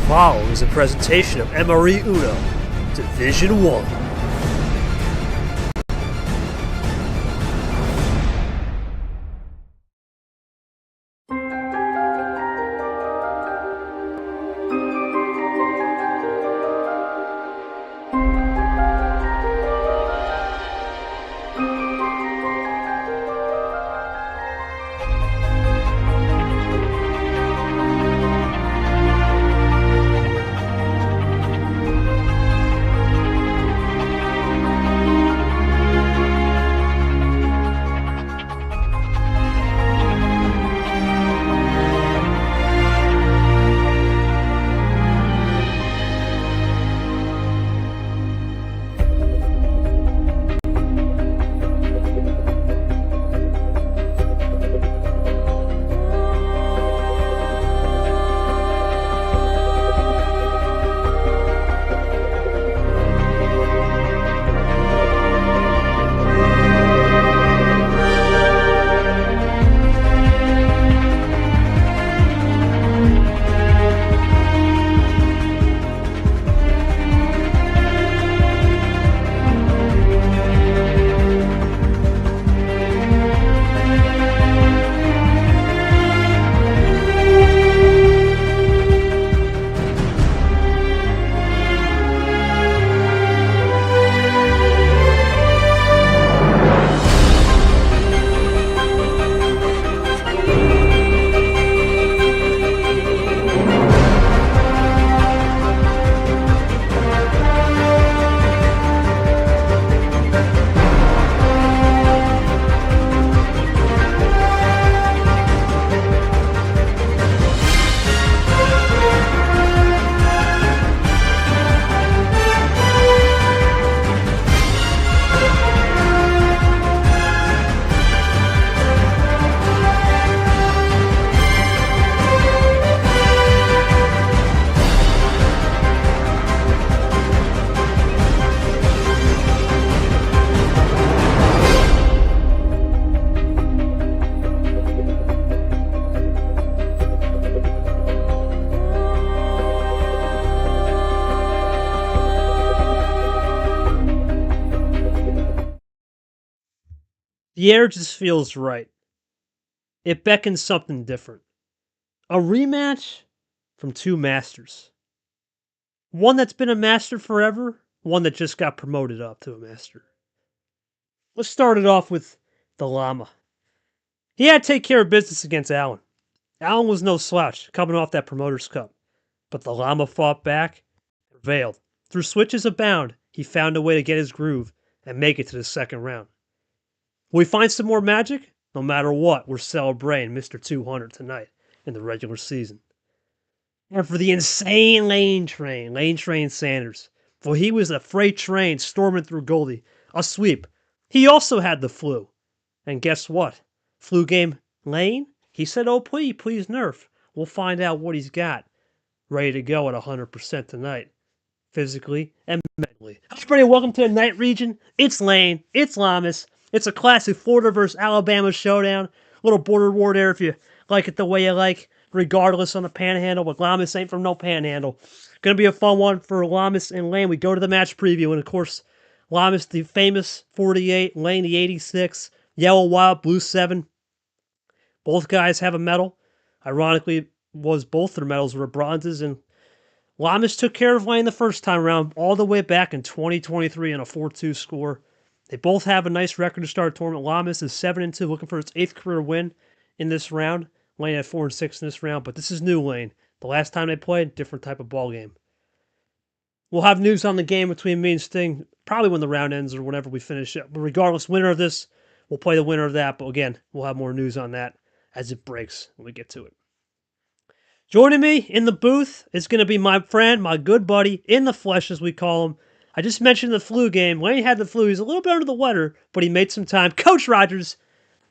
following is a presentation of MRE UNO, Division 1. The air just feels right. It beckons something different. A rematch from two masters. One that's been a master forever, one that just got promoted up to a master. Let's start it off with the Llama. He had to take care of business against Allen. Allen was no slouch, coming off that Promoter's Cup. But the Llama fought back and prevailed. Through switches abound, he found a way to get his groove and make it to the second round. Will we find some more magic? No matter what, we're celebrating Mr. 200 tonight in the regular season. And for the insane Lane Train Sanders. For he was a freight train storming through Goldie. A sweep. He also had the flu. And guess what? Flu game Lane? He said, oh please nerf. We'll find out what he's got. Ready to go at 100% tonight. Physically and mentally. Hi everybody, welcome to the Night Region. It's Lane. It's Llamas. It's a classic Florida versus Alabama showdown. A little border war there if you like it the way you like. Regardless on the panhandle, but Llamas ain't from no panhandle. Gonna be a fun one for Llamas and Lane. We go to the match preview, and of course, Llamas the famous 48, Lane the 86, yellow wild, blue 7. Both guys have a medal. Ironically, both their medals were bronzes, and Llamas took care of Lane the first time around, all the way back in 2023 in a 4-2 score. They both have a nice record to start a tournament. Llamas is 7-2, looking for its 8th career win in this round. Lane at 4-6 in this round, but this is new Lane. The last time they played, different type of ball game. We'll have news on the game between me and Sting, probably when the round ends or whenever we finish it. But regardless, winner of this, we'll play the winner of that. But again, we'll have more news on that as it breaks when we get to it. Joining me in the booth is going to be my friend, my good buddy, in the flesh as we call him. I just mentioned the flu game. Lane had the flu. He's a little bit under the weather, but he made some time. Coach Rogers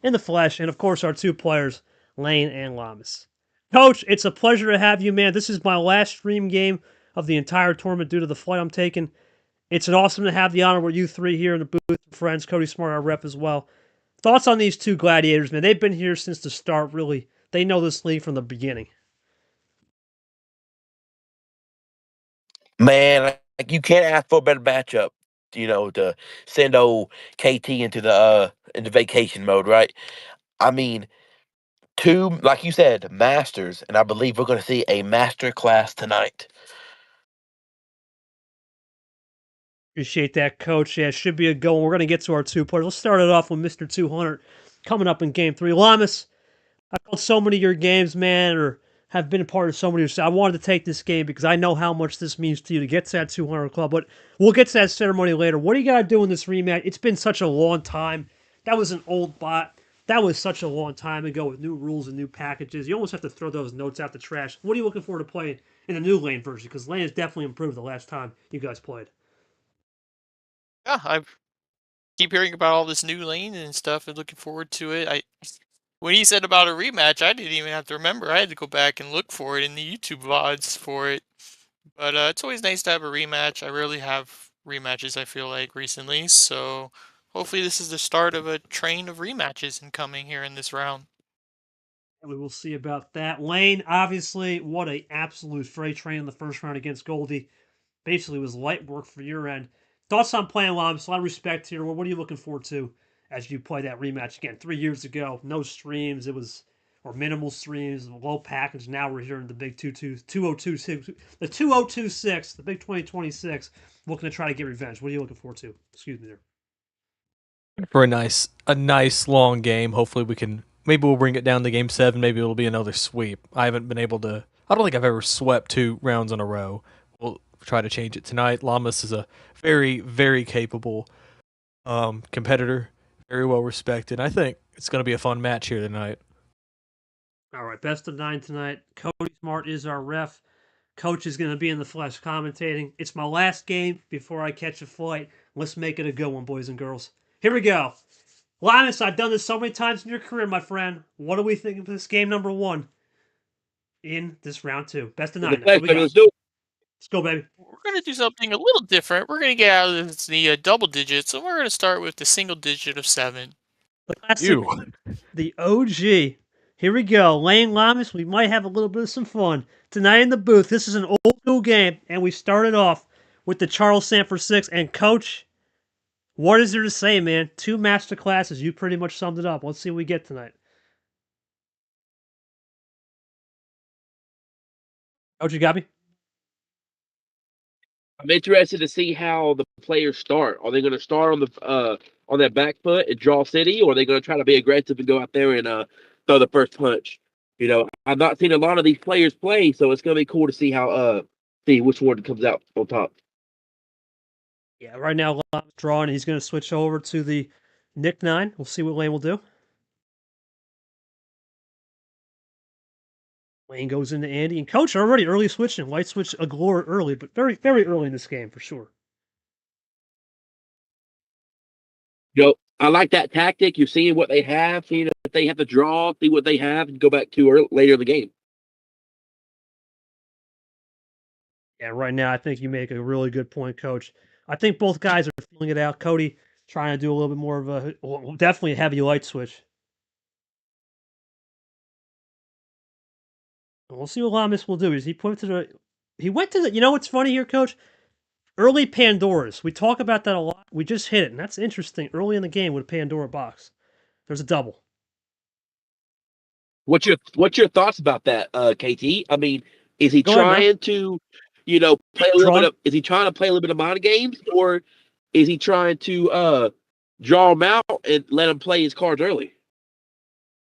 in the flesh, and of course our two players, Lane and Llamas. Coach, it's a pleasure to have you, man. This is my last stream game of the entire tournament due to the flight I'm taking. It's an awesome to have the honor with you three here in the booth. Friends, Cody Smart, our rep as well. Thoughts on these two gladiators, man? They've been here since the start, really. They know this league from the beginning. Man, like, you can't ask for a better matchup, to send old KT into vacation mode, right? I mean, 2, like you said, masters, and I believe we're gonna see a master class tonight. Appreciate that, coach. Yeah, it should be a go. We're going to get to our two players. Let's start it off with Mr. 200 coming up in game three. Llamas, I called so many of your games, man, or have been a part of so many of your. I wanted to take this game because I know how much this means to you to get to that 200 club. But we'll get to that ceremony later. What do you got to do in this rematch? It's been such a long time. That was an old bot. That was such a long time ago with new rules and new packages. You almost have to throw those notes out the trash. What are you looking forward to playing in the new lane version? Because lane has definitely improved the last time you guys played. Yeah, I keep hearing about all this new lane and stuff and looking forward to it. I when he said about a rematch, I didn't even have to remember. I had to go back and look for it in the YouTube VODs for it. But it's always nice to have a rematch. I rarely have rematches, I feel like, recently. So hopefully this is the start of a train of rematches incoming here in this round. We will see about that. Lane, obviously, what a absolute freight train in the first round against Goldie. Basically, was light work for your end. Thoughts on playing Llamas? A lot of respect here. What are you looking forward to as you play that rematch again? 3 years ago, no streams. It was or minimal streams, low package. Now we're here in the big 2026, the 2026, the big 2026. Looking to try to get revenge. What are you looking forward to? Excuse me there. For a nice long game. Hopefully we can maybe we'll bring it down to game 7, maybe it'll be another sweep. I haven't been able to I don't think I've ever swept 2 rounds in a row. We'll try to change it tonight. Lamas is a very very capable competitor, very well respected. I think it's going to be a fun match here tonight. All right, best of nine tonight. Cody Smart is our ref. Coach is going to be in the flesh commentating. It's my last game before I catch a flight. Let's make it a good one, boys and girls. Here we go. Linus, I've done this so many times in your career, my friend. What are we thinking for this game number one in this round two? Best of In the nine now. What flesh, do we baby, got? let's do it. Let's go, baby. We're going to do something a little different. We're going to get out of the double digits, and we're going to start with the single digit of 7. The classic, You. the OG. Here we go. Lane Lamas, we might have a little bit of some fun. Tonight in the booth, this is an old school game, and we started off with the Charles Sanford 6. And, Coach, what is there to say, man? Two master classes. You pretty much summed it up. Let's see what we get tonight. Coach, you got me? I'm interested to see how the players start. Are they going to start on that back foot and draw city, or are they going to try to be aggressive and go out there and throw the first punch? I've not seen a lot of these players play, so it's going to be cool to see which one comes out on top. Yeah, right now, Lama's drawing. He's going to switch over to the Nick 9. We'll see what Lane will do. Lane goes into Andy. And Coach already early switching. Light switch a glory early, but very, very early in this game for sure. I like that tactic. You're seeing what they have, seeing if they have to draw, see what they have, and go back to later in the game. Yeah, right now, I think you make a really good point, Coach. I think both guys are feeling it out. Cody trying to do a little bit more of a, well, definitely a heavy light switch. And we'll see what Lamas will do. Is he put to the, he went to the, you know what's funny here, Coach? Early Pandoras. We talk about that a lot. We just hit it, and that's interesting. Early in the game with a Pandora box. There's a double. What's your thoughts about that, KT? I mean, is he Go ahead, man. trying to, play a little bit Drawing. of is he trying to play a little bit of mind games, or is he trying to draw him out and let him play his cards early?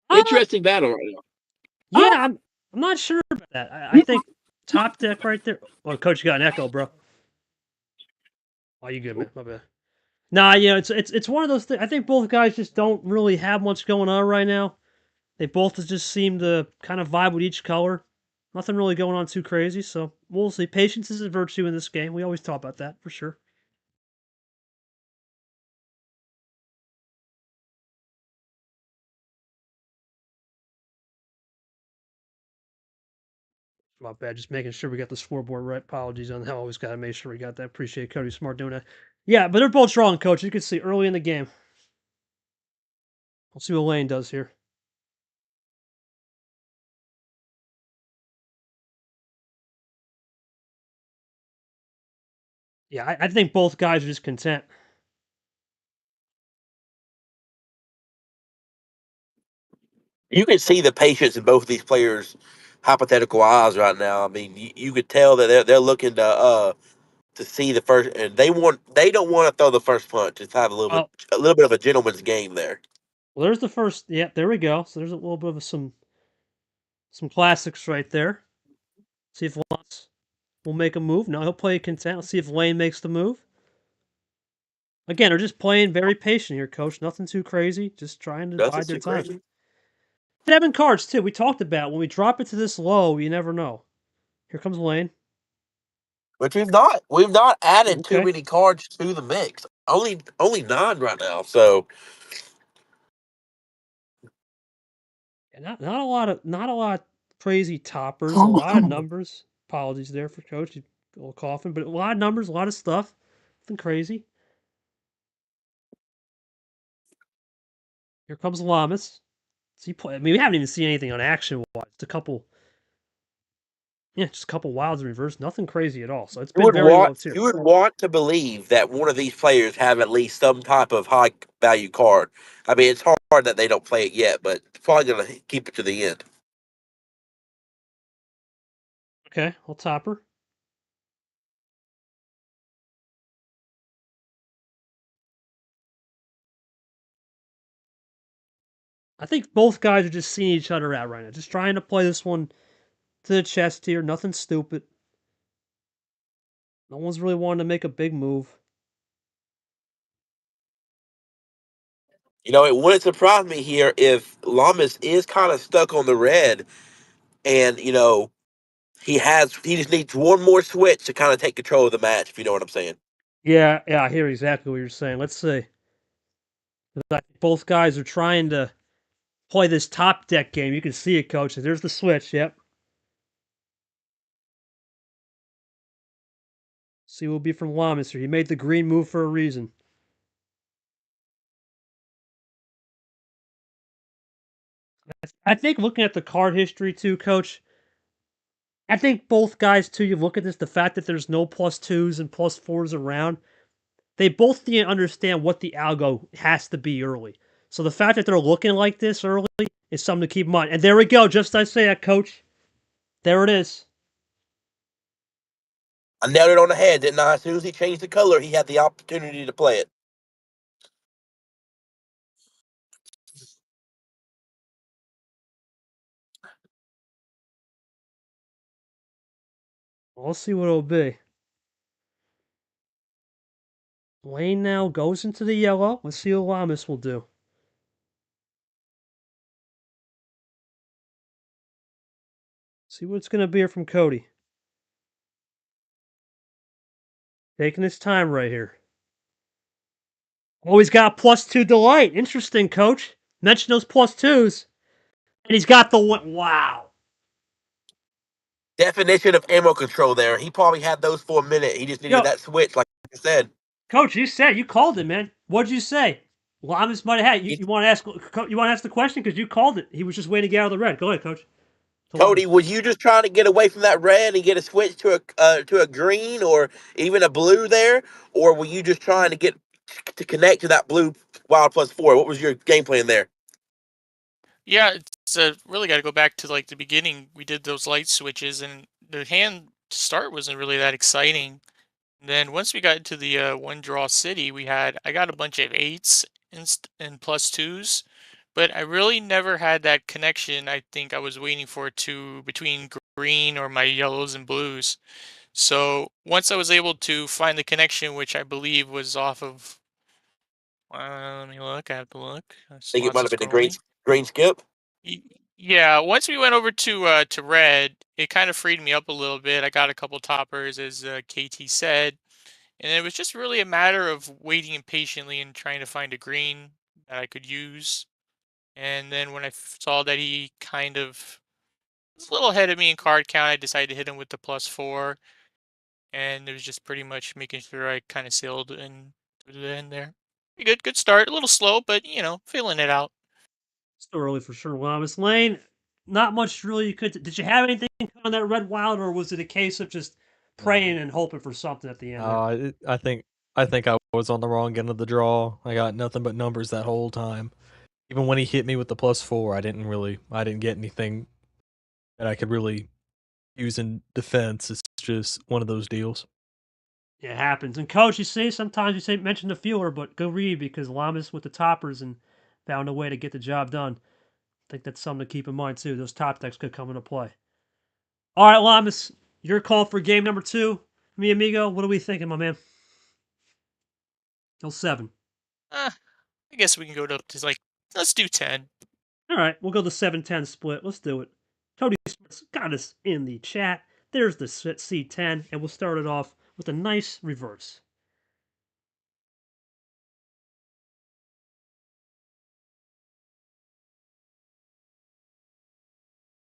Uh, Interesting battle right now. yeah, I'm not sure about that. I think top deck right there. Oh, Coach, you got an echo, bro. Oh, you good, man? My bad. Nah, yeah, it's one of those things. I think both guys just don't really have much going on right now. They both just seem to kind of vibe with each color. Nothing really going on too crazy, so we'll see. Patience is a virtue in this game. We always talk about that for sure. My bad. Just making sure we got the scoreboard right. Apologies on that. Always got to make sure we got that. Appreciate Cody Smart doing that. Yeah, but they're both strong, coach. You can see early in the game. We'll see what Lane does here. Yeah, I think both guys are just content. You can see the patience in both of these players' hypothetical eyes right now. I mean, you could tell that they're looking to see the first, and they don't want to throw the first punch. Just have Oh, a little bit of a gentleman's game there. well, there's the first. Yeah, there we go. So there's a little bit of some classics right there. See if Lance will make a move. No, he'll play content. Let's see if Lane makes the move. Again, they're just playing very patient here, Coach. Nothing too crazy. Just trying to Nothing bide their too time. crazy. 7 cards too. We talked about when we drop it to this low, you never know. Here comes Lane. But we've not added too Okay. many cards to the mix. Only 9 right now. So And not a lot of crazy toppers. A lot of numbers. Apologies there for Coach. He's a little coughing, but a lot of numbers, a lot of stuff. Nothing crazy. Here comes Llamas. See, I mean, we haven't even seen anything on action wise. Just a couple, yeah, just a couple wilds in reverse. Nothing crazy at all. So it's been very low too. you would want to believe that one of these players have at least some type of high value card. I mean, it's hard that they don't play it yet, but it's probably gonna keep it to the end. Okay, I'll top her. I think both guys are just seeing each other out right now. Just trying to play this one to the chest here. Nothing stupid. No one's really wanting to make a big move. You know, it wouldn't surprise me here if Lamas is kind of stuck on the red, and he just needs one more switch to kind of take control of the match. If you know what I'm saying. Yeah, I hear exactly what you're saying. Let's see. Both guys are trying to play this top deck game. You can see it, Coach. There's the switch. Yep. See what will be from Llamas here. He made the green move for a reason. I think looking at the card history too, Coach. I think both guys too. You look at this, the fact that there's no +2s and +4s around. They both need to understand what the algo has to be early. So the fact that they're looking like this early is something to keep in mind. And there we go. Just as I say that, Coach. There it is. I nailed it on the head, didn't I? As soon as he changed the color, he had the opportunity to play it. We'll see what it'll be. Lane now goes into the yellow. Let's see what Llamas will do. See what it's going to be here from Cody. Taking his time right here. Oh, he's got +2 delight. Interesting, Coach. Mention those +2s. And he's got the one. Wow. Definition of ammo control there. He probably had those for a minute. He just needed Yo, that switch, like I said. Coach, you called it, man. What'd you say? Llamas might have had. You want to ask? You want to ask the question because you called it. He was just waiting to get out of the red. Go ahead, Coach. To Cody, Llamas. was you just trying to get away from that red and get a switch to a green or even a blue there, or were you just trying to get to connect to that blue wild +4? What was your game plan there? Yeah, it's really got to go back to like the beginning. We did those light switches, and the hand to start wasn't really that exciting. And then once we got into the one draw city, I got a bunch of 8s and +2s, but I really never had that connection. I think I was waiting for it to between green or my yellows and blues. So once I was able to find the connection, which I believe was off of, let me look. I have to look. I There's think it lots might of have been the green scrolling. green skip. Y- Yeah, once we went over to red, it kind of freed me up a little bit. I got a couple toppers, as KT said, and it was just really a matter of waiting impatiently and trying to find a green that I could use. And then when I saw that he kind of was a little ahead of me in card count, I decided to hit him with the +4, and it was just pretty much making sure I kind of sailed and to the end there. Pretty good start. A little slow, but feeling it out. Still early for sure. Llamas Lane. Not much really you could. Did you have anything on that red wild, or was it a case of just praying and hoping for something at the end there. I think I was on the wrong end of the draw. I got nothing but numbers that whole time. Even when he hit me with the +4, I didn't get anything that I could really use in defense. It's just one of those deals. It happens. And coach, you see, sometimes you say mention the feeler, but go read because Llamas with the toppers and found a way to get the job done. I think that's something to keep in mind too. Those top decks could come into play. All right, Llamas, your call for game number 2. Mi amigo, what are we thinking, my man? Till 7. I guess we can go up to let's do 10. All right, we'll go the 7-10 split. Let's do it. Cody Sports got us in the chat. There's the C10, and we'll start it off with a nice reverse.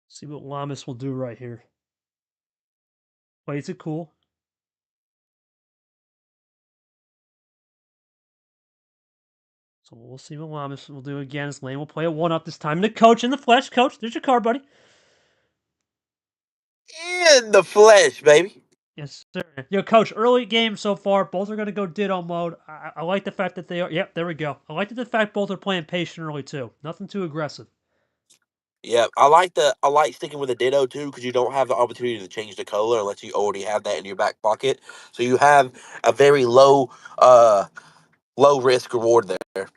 See what Llamas will do right here. Plays it cool. So we'll see what Llamas will do again. His lane will play a 1-up this time. And the coach in the flesh. Coach, there's your card, buddy. In the flesh, baby. Yes, sir. Yo, coach, early game so far. Both are going to go ditto mode. I like the fact that they are. Yep, there we go. I like the fact both are playing patient early, too. Nothing too aggressive. Yeah, I like sticking with the ditto too because you don't have the opportunity to change the color unless you already have that in your back pocket. So you have a very low risk reward there.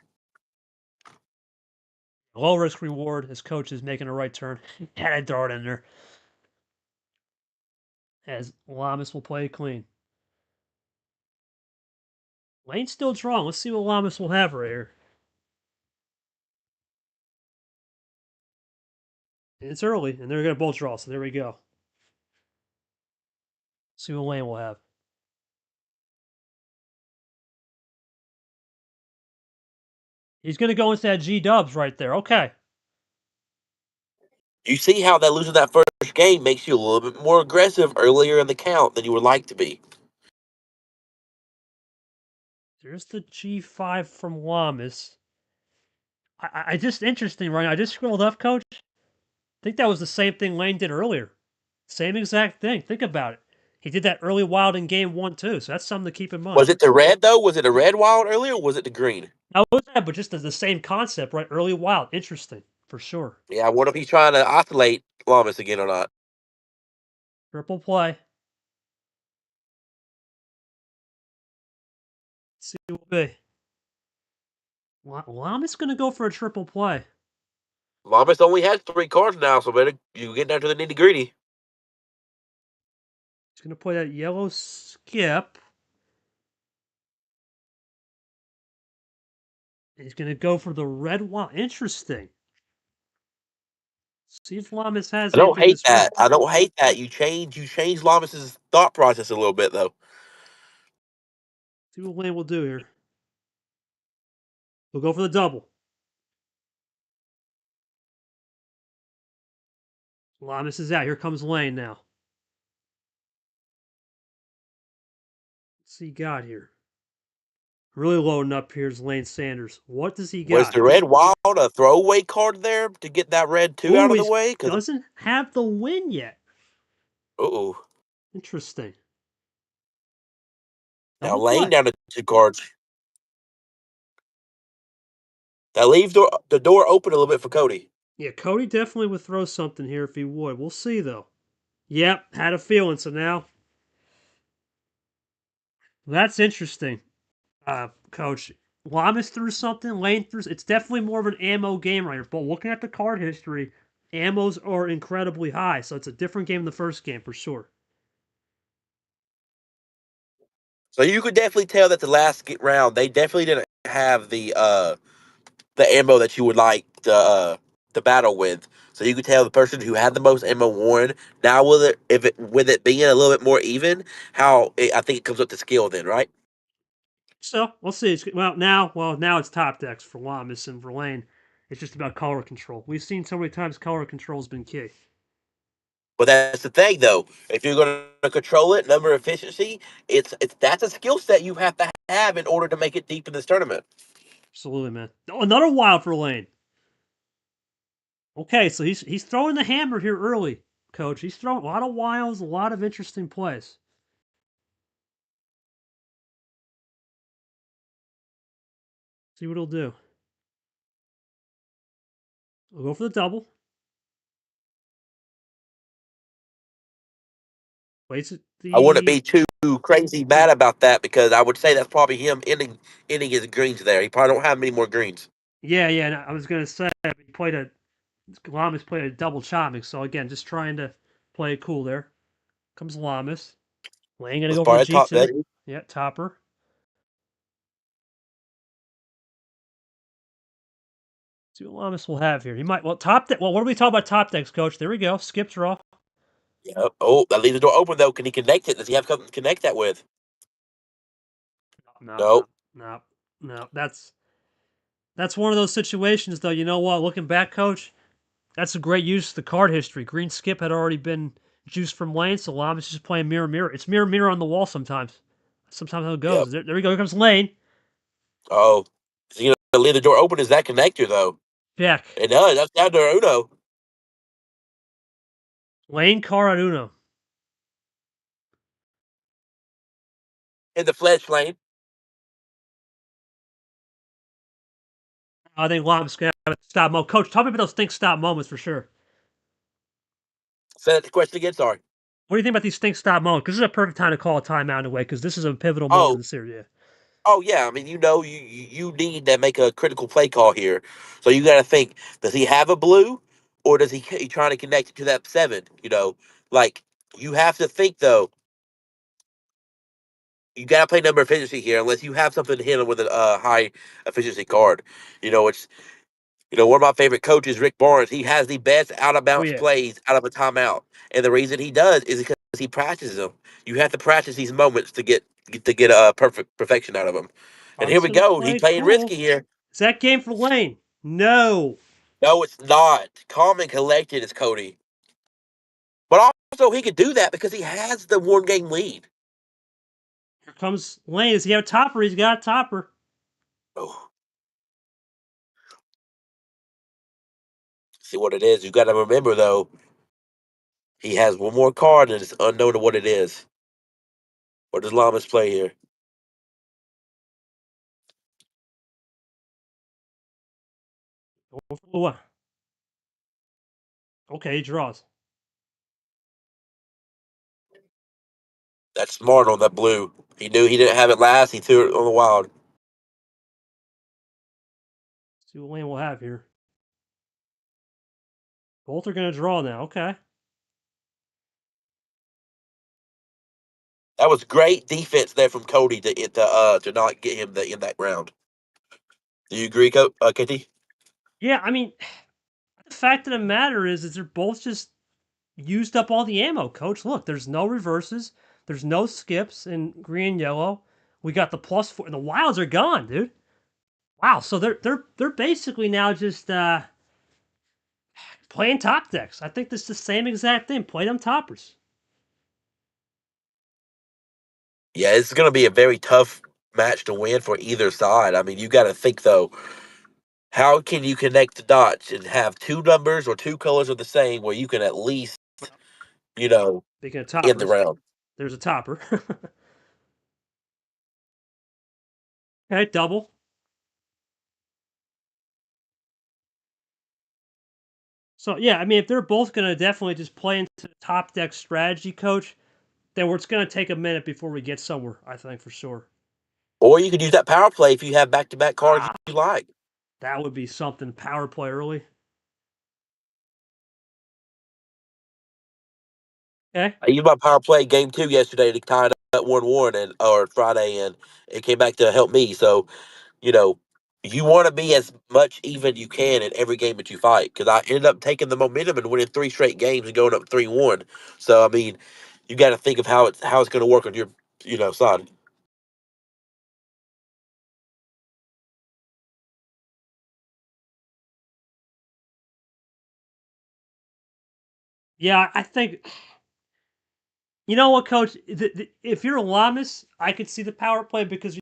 Low risk reward. His coach is making a right turn. Had a dart in there. As Llamas will play it clean. Lane's still strong. Let's see what Llamas will have right here. It's early, and they're going to both draw, so there we go. See what Lane will have. He's going to go into that G-dubs right there. Okay. You see how that losing that first game makes you a little bit more aggressive earlier in the count than you would like to be. There's the G5 from Llamas. I just interesting, right? I just scrolled up, coach. I think that was the same thing Lane did earlier. Same exact thing. Think about it. He did that early wild in game 1 too, so that's something to keep in mind. Was it the red though? Was it a red wild earlier? Or was it the green? Now, it was that, but just the same concept, right? Early wild, interesting for sure. Yeah, I wonder if he's trying to oscillate Llamas again or not. Triple play. Let's see what will be. Llama's going to go for a triple play. Llamas only has 3 cards now, so better you get down to the nitty gritty. He's going to play that yellow skip. He's going to go for the red wild. Interesting. See if Llamas has I don't anything hate this that. week. I don't hate that. You change Llamas's thought process a little bit though. See what Lane will do here. We'll go for the double. Llamas is out. Here comes Lane now. What's he got here? Really loading up here is Lane Sanders. What does he Was got? the red wild a throwaway card there to get that red 2 out Ooh, of the he way? doesn't have the win yet. Uh-oh. Interesting. Now Double laying play. down to 2 cards. That leaves the door open a little bit for Cody. Yeah, Cody definitely would throw something here if he would. We'll see, though. Yep, had a feeling. So now, that's interesting, Coach. Llamas threw something, Lane threw. It's definitely more of an ammo game right here. But looking at the card history, ammos are incredibly high. So it's a different game than the first game for sure. So you could definitely tell that the last round they definitely didn't have the ammo that you would like the battle with. So you could tell the person who had the most ammo won. Now with it being a little bit more even, I think it comes up to skill then, right? So we'll see. Now it's top decks for Llamas and for Lane. It's just about color control. We've seen so many times color control has been key. But that's the thing, though. If you're going to control it, number efficiency, that's a skill set you have to have in order to make it deep in this tournament. Absolutely, man. Oh, another wild for Lane. Okay, so he's throwing the hammer here early, Coach. He's throwing a lot of wilds, a lot of interesting plays. See what it'll do. We'll go for the double. Waits at I wouldn't the be too crazy mad about that because I would say that's probably him ending his greens there. He probably don't have many more greens. yeah. And I was gonna say he played a Llamas played a double chopping. So again, just trying to play it cool there. Comes Llamas. Lane gonna Let's go for the probably top G2. that. Yeah, topper. See what Llamas will have here. He might top deck. Well, what are we talking about top decks, coach? There we go. Skip draw. Yep. Oh, that leaves the door open though. Can he connect it? Does he have something to connect that with? No, No. no. That's one of those situations, though. You know what? Looking back, coach, that's a great use of the card history. Green skip had already been juiced from lane, so Llama's just playing mirror mirror. It's mirror mirror on the wall sometimes. Sometimes how it Yep. goes. There we go. Here comes lane. Oh, is he gonna leave the door open? Is that connector though? Jack. It does. That's down to Uno Lane card on Uno. in the flesh lane. I think Llama's going to stop moment. Coach, talk about those think stop moments for sure. Say that the question again. Sorry. What do you think about these think stop moments? Because this is a perfect time to call a timeout in a way, because this is a pivotal moment in Oh, the series. Yeah. oh yeah. I mean, you need to make a critical play call here. So you got to think: does he have a blue, or does he trying to connect it to that seven? Like you have to think though. You got to play number efficiency here, unless you have something to hit him with a high efficiency card. It's one of my favorite coaches, Rick Barnes. He has the best out of Oh, bounds yeah. plays out of a timeout, and the reason he does is because he practices them. You have to practice these moments to get a perfection out of them. And here Punk's we going to go. He's play playing cool. risky here. Is that game for lane? No. No, it's not. Calm and collected is Cody, but also he could do that because he has the one game lead. Here comes lane. Does he have a topper? He's got a topper. Oh, see what it is. You got to remember though. He has one more card and it's unknown to what it is. What does Llamas play here? Okay, he draws. That's smart on that blue. He knew he didn't have it last. He threw it on the wild. See what lane we'll have here. Both are going to draw now. Okay. That was great defense there from Cody to not get him in that round. Do you agree, KT? Yeah, I mean, the fact of the matter is they're both just used up all the ammo, coach. Look, there's no reverses. There's no skips in green and yellow. We got the +4. The wilds are gone, dude. Wow, so they're basically now just playing top decks. I think this is the same exact thing. Play them toppers. Yeah, it's going to be a very tough match to win for either side. I mean, you got to think though. How can you connect the dots and have two numbers or two colors of the same where you can at least, you know, Speaking of end the toppers, round? there's a topper. Okay, double. So yeah, I mean, if they're both going to definitely just play into the top deck strategy, coach, then it's going to take a minute before we get somewhere. I think for sure. Or you could use that power play if you have back to back cards Ah, you like. that would be something. Power play early. Okay. I used my power play game two yesterday to tie it up 1-1 and or Friday, and it came back to help me. So you know, you want to be as much even you can in every game that you fight. Because I ended up taking the momentum and winning three straight games and going up 3-1. So I mean, you got to think of how it's going to work on your side. Yeah, I think you know what, coach. If you're a Llamas, I could see the power play because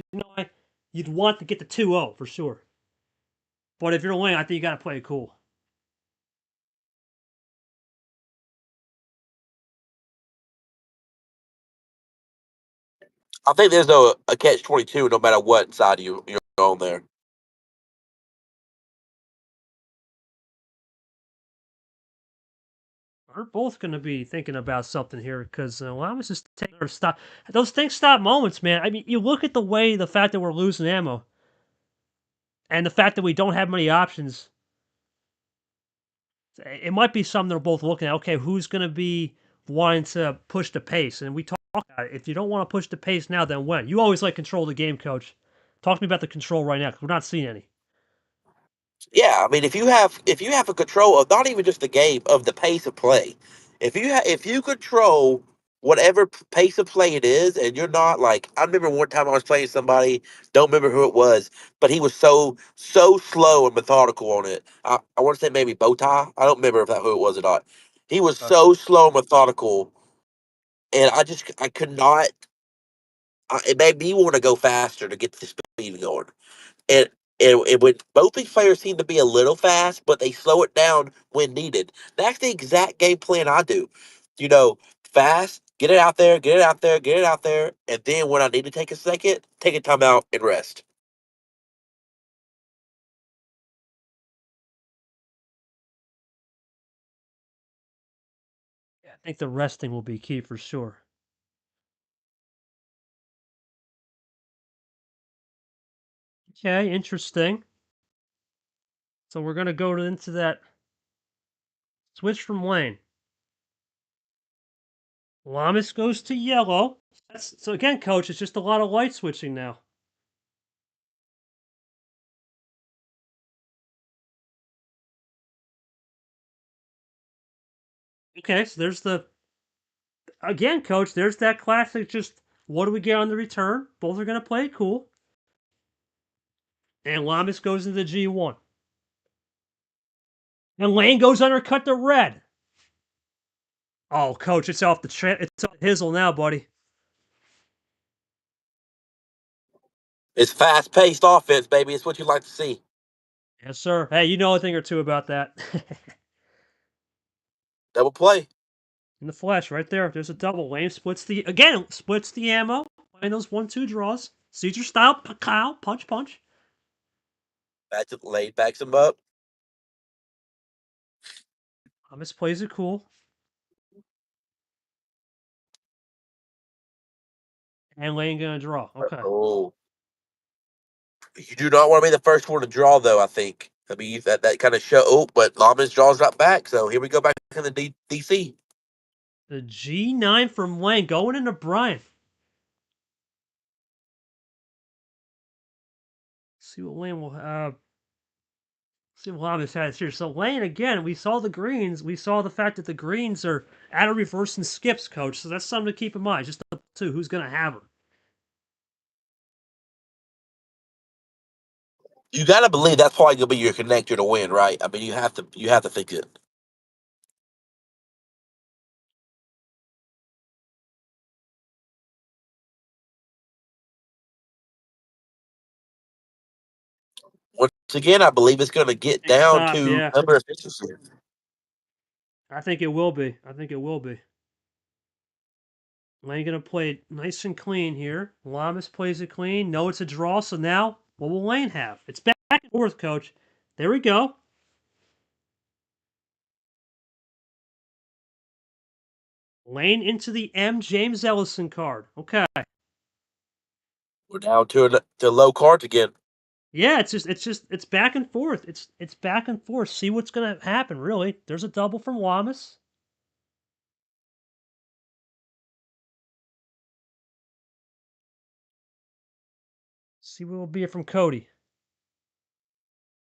you'd want to get the 2-0 for sure. But if you're a Lane, I think you got to play it cool. I think there's a catch 22 no matter what side you're on there. We're both going to be thinking about something here because Llamas is taking our stop. Those things stop moments, man. I mean, you look at the fact that we're losing ammo, and the fact that we don't have many options. It might be something they're both looking at. Okay, who's going to be wanting to push the pace? And we talk about it. If you don't want to push the pace now, then when? You always like control the game, coach. Talk to me about the control right now because we're not seeing any. Yeah, I mean, if you have a control of not even just the game of the pace of play, if you control whatever pace of play it is, and you're not like I remember one time I was playing somebody, don't remember who it was, but he was so slow and methodical on it. I want to say maybe Bowtie. I don't remember if that who it was or not. He was so slow and methodical, and I could not. It made me want to go faster to get the speed going. And and when both these players seem to be a little fast, but they slow it down when needed. That's the exact game plan I do. You know, fast, get it out there, get it out there, get it out there, and then when I need to take a second, take a time out and rest. Yeah, I think the resting will be key for sure. Okay, interesting. So we're going to go into that switch from lane. Llamas goes to yellow. So again, coach, it's just a lot of light switching now. Okay, so there's again, coach, there's that classic just what do we get on the return? Both are going to play it cool. And Llamas goes into G1. And Lane goes undercut to red. Oh, coach, it's off it's off the hizzle now, buddy. It's fast paced offense, baby. It's what you like to see. Yes, sir. Hey, you know a thing or two about that. Double play. In the flesh, right there. There's a double. Lane splits the ammo. Playing those 1-2 draws. Caesar style, Kyle, punch, punch. Back to the lane, backs him up. Thomas plays it cool. And Lane gonna draw. Okay. Oh. You do not want to be the first one to draw, though, I think. I mean, that kind of show. Oh, but Lamas draws right back. So here we go back in the DC. The G9 from Lane going into Brian. See what Lane will see what Lamas has here. So Lane again, we saw the greens. We saw the fact that the greens are out of reverse and skips, coach. So that's something to keep in mind. Just the two, who's gonna have her. You got to believe that's probably going to be your connector to win, right? I mean, you have to think it. Once again, I believe it's going to get Big down stop, to yeah. number efficiency. I think it will be. I think it will be. Lane gonna play it nice and clean here. Llamas plays it clean. No, it's a draw. So now, what will Lane have? It's back and forth, coach. There we go. Lane into the M. James Ellison card. Okay. We're down to low cards again. Yeah, it's back and forth. It's back and forth. See what's gonna happen. Really, there's a double from Llamas. See what will be from Cody.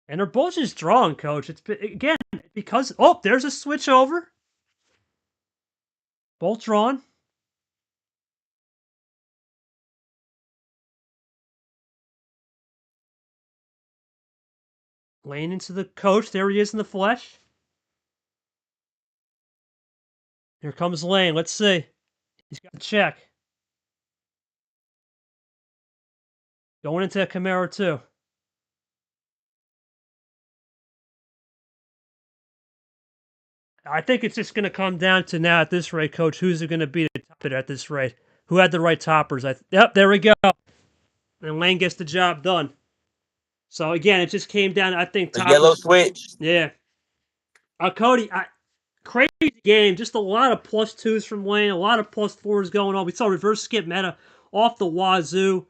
And they're both just drawing, coach. It's again because there's a switch over. Both drawn. Lane into the coach. There he is in the flesh. Here comes Lane. Let's see. He's got a check. Going into a Camaro too. I think it's just going to come down to now at this rate, coach. Who's it going to be to top it at this rate? Who had the right toppers? Yep, there we go. And Lane gets the job done. So again, it just came down. I think The yellow toppers. switch. Yeah. Cody, Crazy game. Just a lot of +2s from Wayne, a lot of +4s going on. We saw reverse skip meta off the wazoo.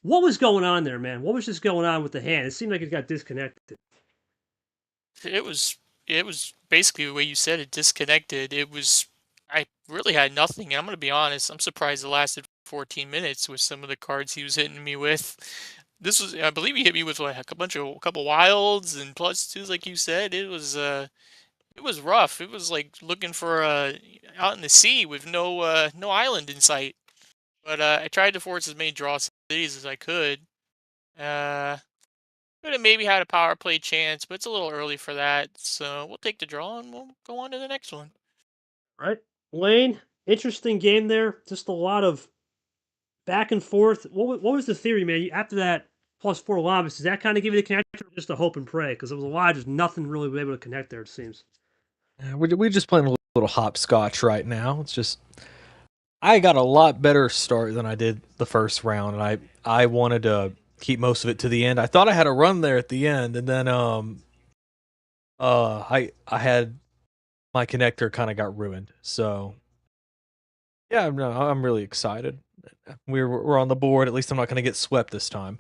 What was going on there, man? What was just going on with the hand? It seemed like it got disconnected. It was basically the way you said it, disconnected. I really had nothing. And I'm gonna be honest, I'm surprised it lasted 14 minutes with some of the cards he was hitting me with. This was, I believe he hit me with like a couple wilds and +2s, like you said. It was rough. It was like looking for out in the sea with no island in sight. But I tried to force as many draw cities as I could. Uh, Could have maybe had a power play chance, but it's a little early for that. So we'll take the draw and we'll go on to the next one. Right? Wayne, interesting game there. Just a lot of back and forth. What was the theory, man? After that +4 Llamas, does that kind of give you the connection or just a hope and pray? Because there was a lot of just nothing really able to connect there, it seems. We're just playing a little hopscotch right now. It's just I got a lot better start than I did the first round, and I wanted to keep most of it to the end. I thought I had a run there at the end, and then I had my connector kind of got ruined. So yeah, no, I'm really excited. We're on the board. At least I'm not going to get swept this time.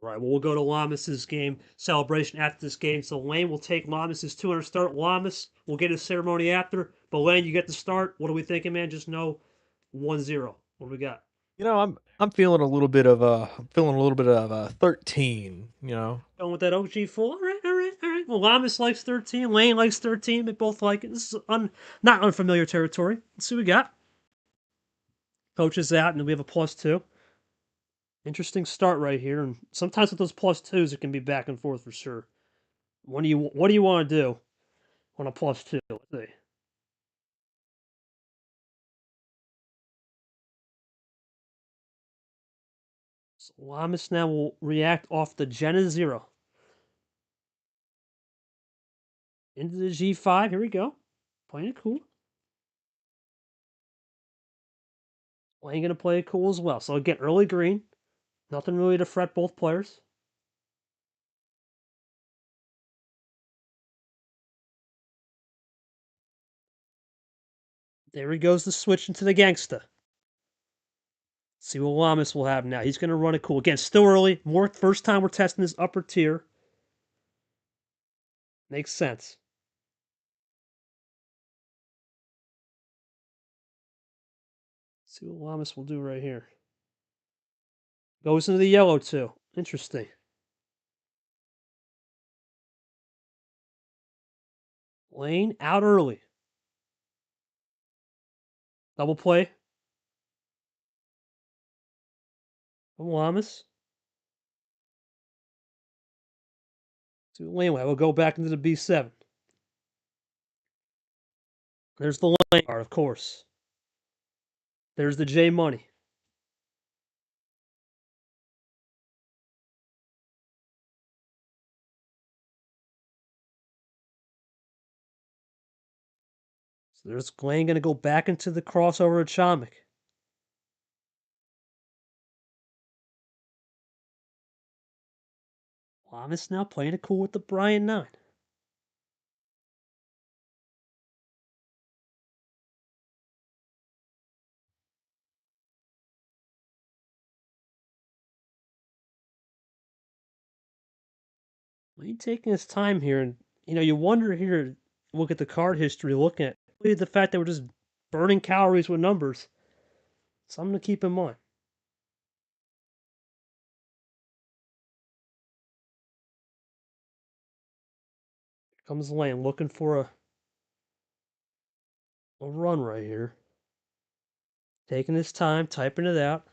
Right. Well, we'll go to Llamas's game celebration after this game. So Lane will take Llamas's 200 start. Llamas will get his ceremony after. But Lane, you get the start. What are we thinking, man? Just know 1-0. What do we got? You know, I'm feeling a little bit of feeling a little bit of 13. You know, Going with that OG full. All right, all right, all right. Well, Llamas likes 13. Lane likes 13. They both like it. This is not unfamiliar territory. Let's see what we got. Coach is out, and we have a +2. Interesting start right here. And sometimes with those +2s, it can be back and forth for sure. What do you want to do on a +2? Let's see. So Llamas now will react off the Jenna 0. Into the G5. Here we go. Playing it cool. Lane going to play it cool as well. So again, early green. Nothing really to fret both players. There he goes, the switch into the gangsta. See what Llamas will have now. He's going to run it cool. Again, still early. More first time we're testing this upper tier. Makes sense. See what Llamas will do right here. Goes into the yellow too. Interesting. Lane out early. Double play. From Llamas. See what Lane will have. We'll go back into the B7. There's the lane card, of course. There's the J money. So there's Lane going to go back into the crossover of Chomik. Llamas now playing it cool with the Brian 9. Lane taking his time here, and you wonder here, look at the card history, looking at the fact that we're just burning calories with numbers. Something to keep in mind. Here comes Lane looking for a run right here. Taking his time, typing it out.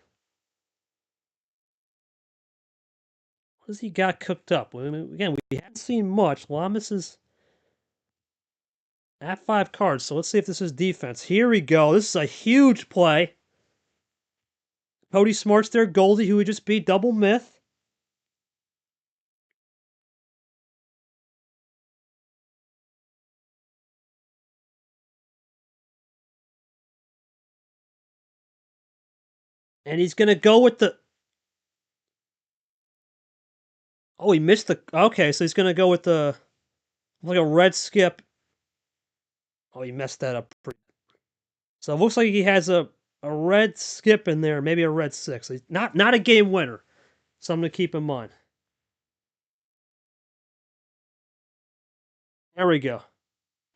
What has he got cooked up? I mean, again, we haven't seen much. Llamas is at 5 cards, so let's see if this is defense. Here we go. This is a huge play. Cody Smart's there. Goldie, who we just beat, double myth. And he's going to go with the... Oh, he missed the... Okay, so he's going to go with the... Like a red skip Oh, he messed that up. So it looks like he has a red skip in there, maybe a red 6. Not a game winner. Something to keep in mind. There we go.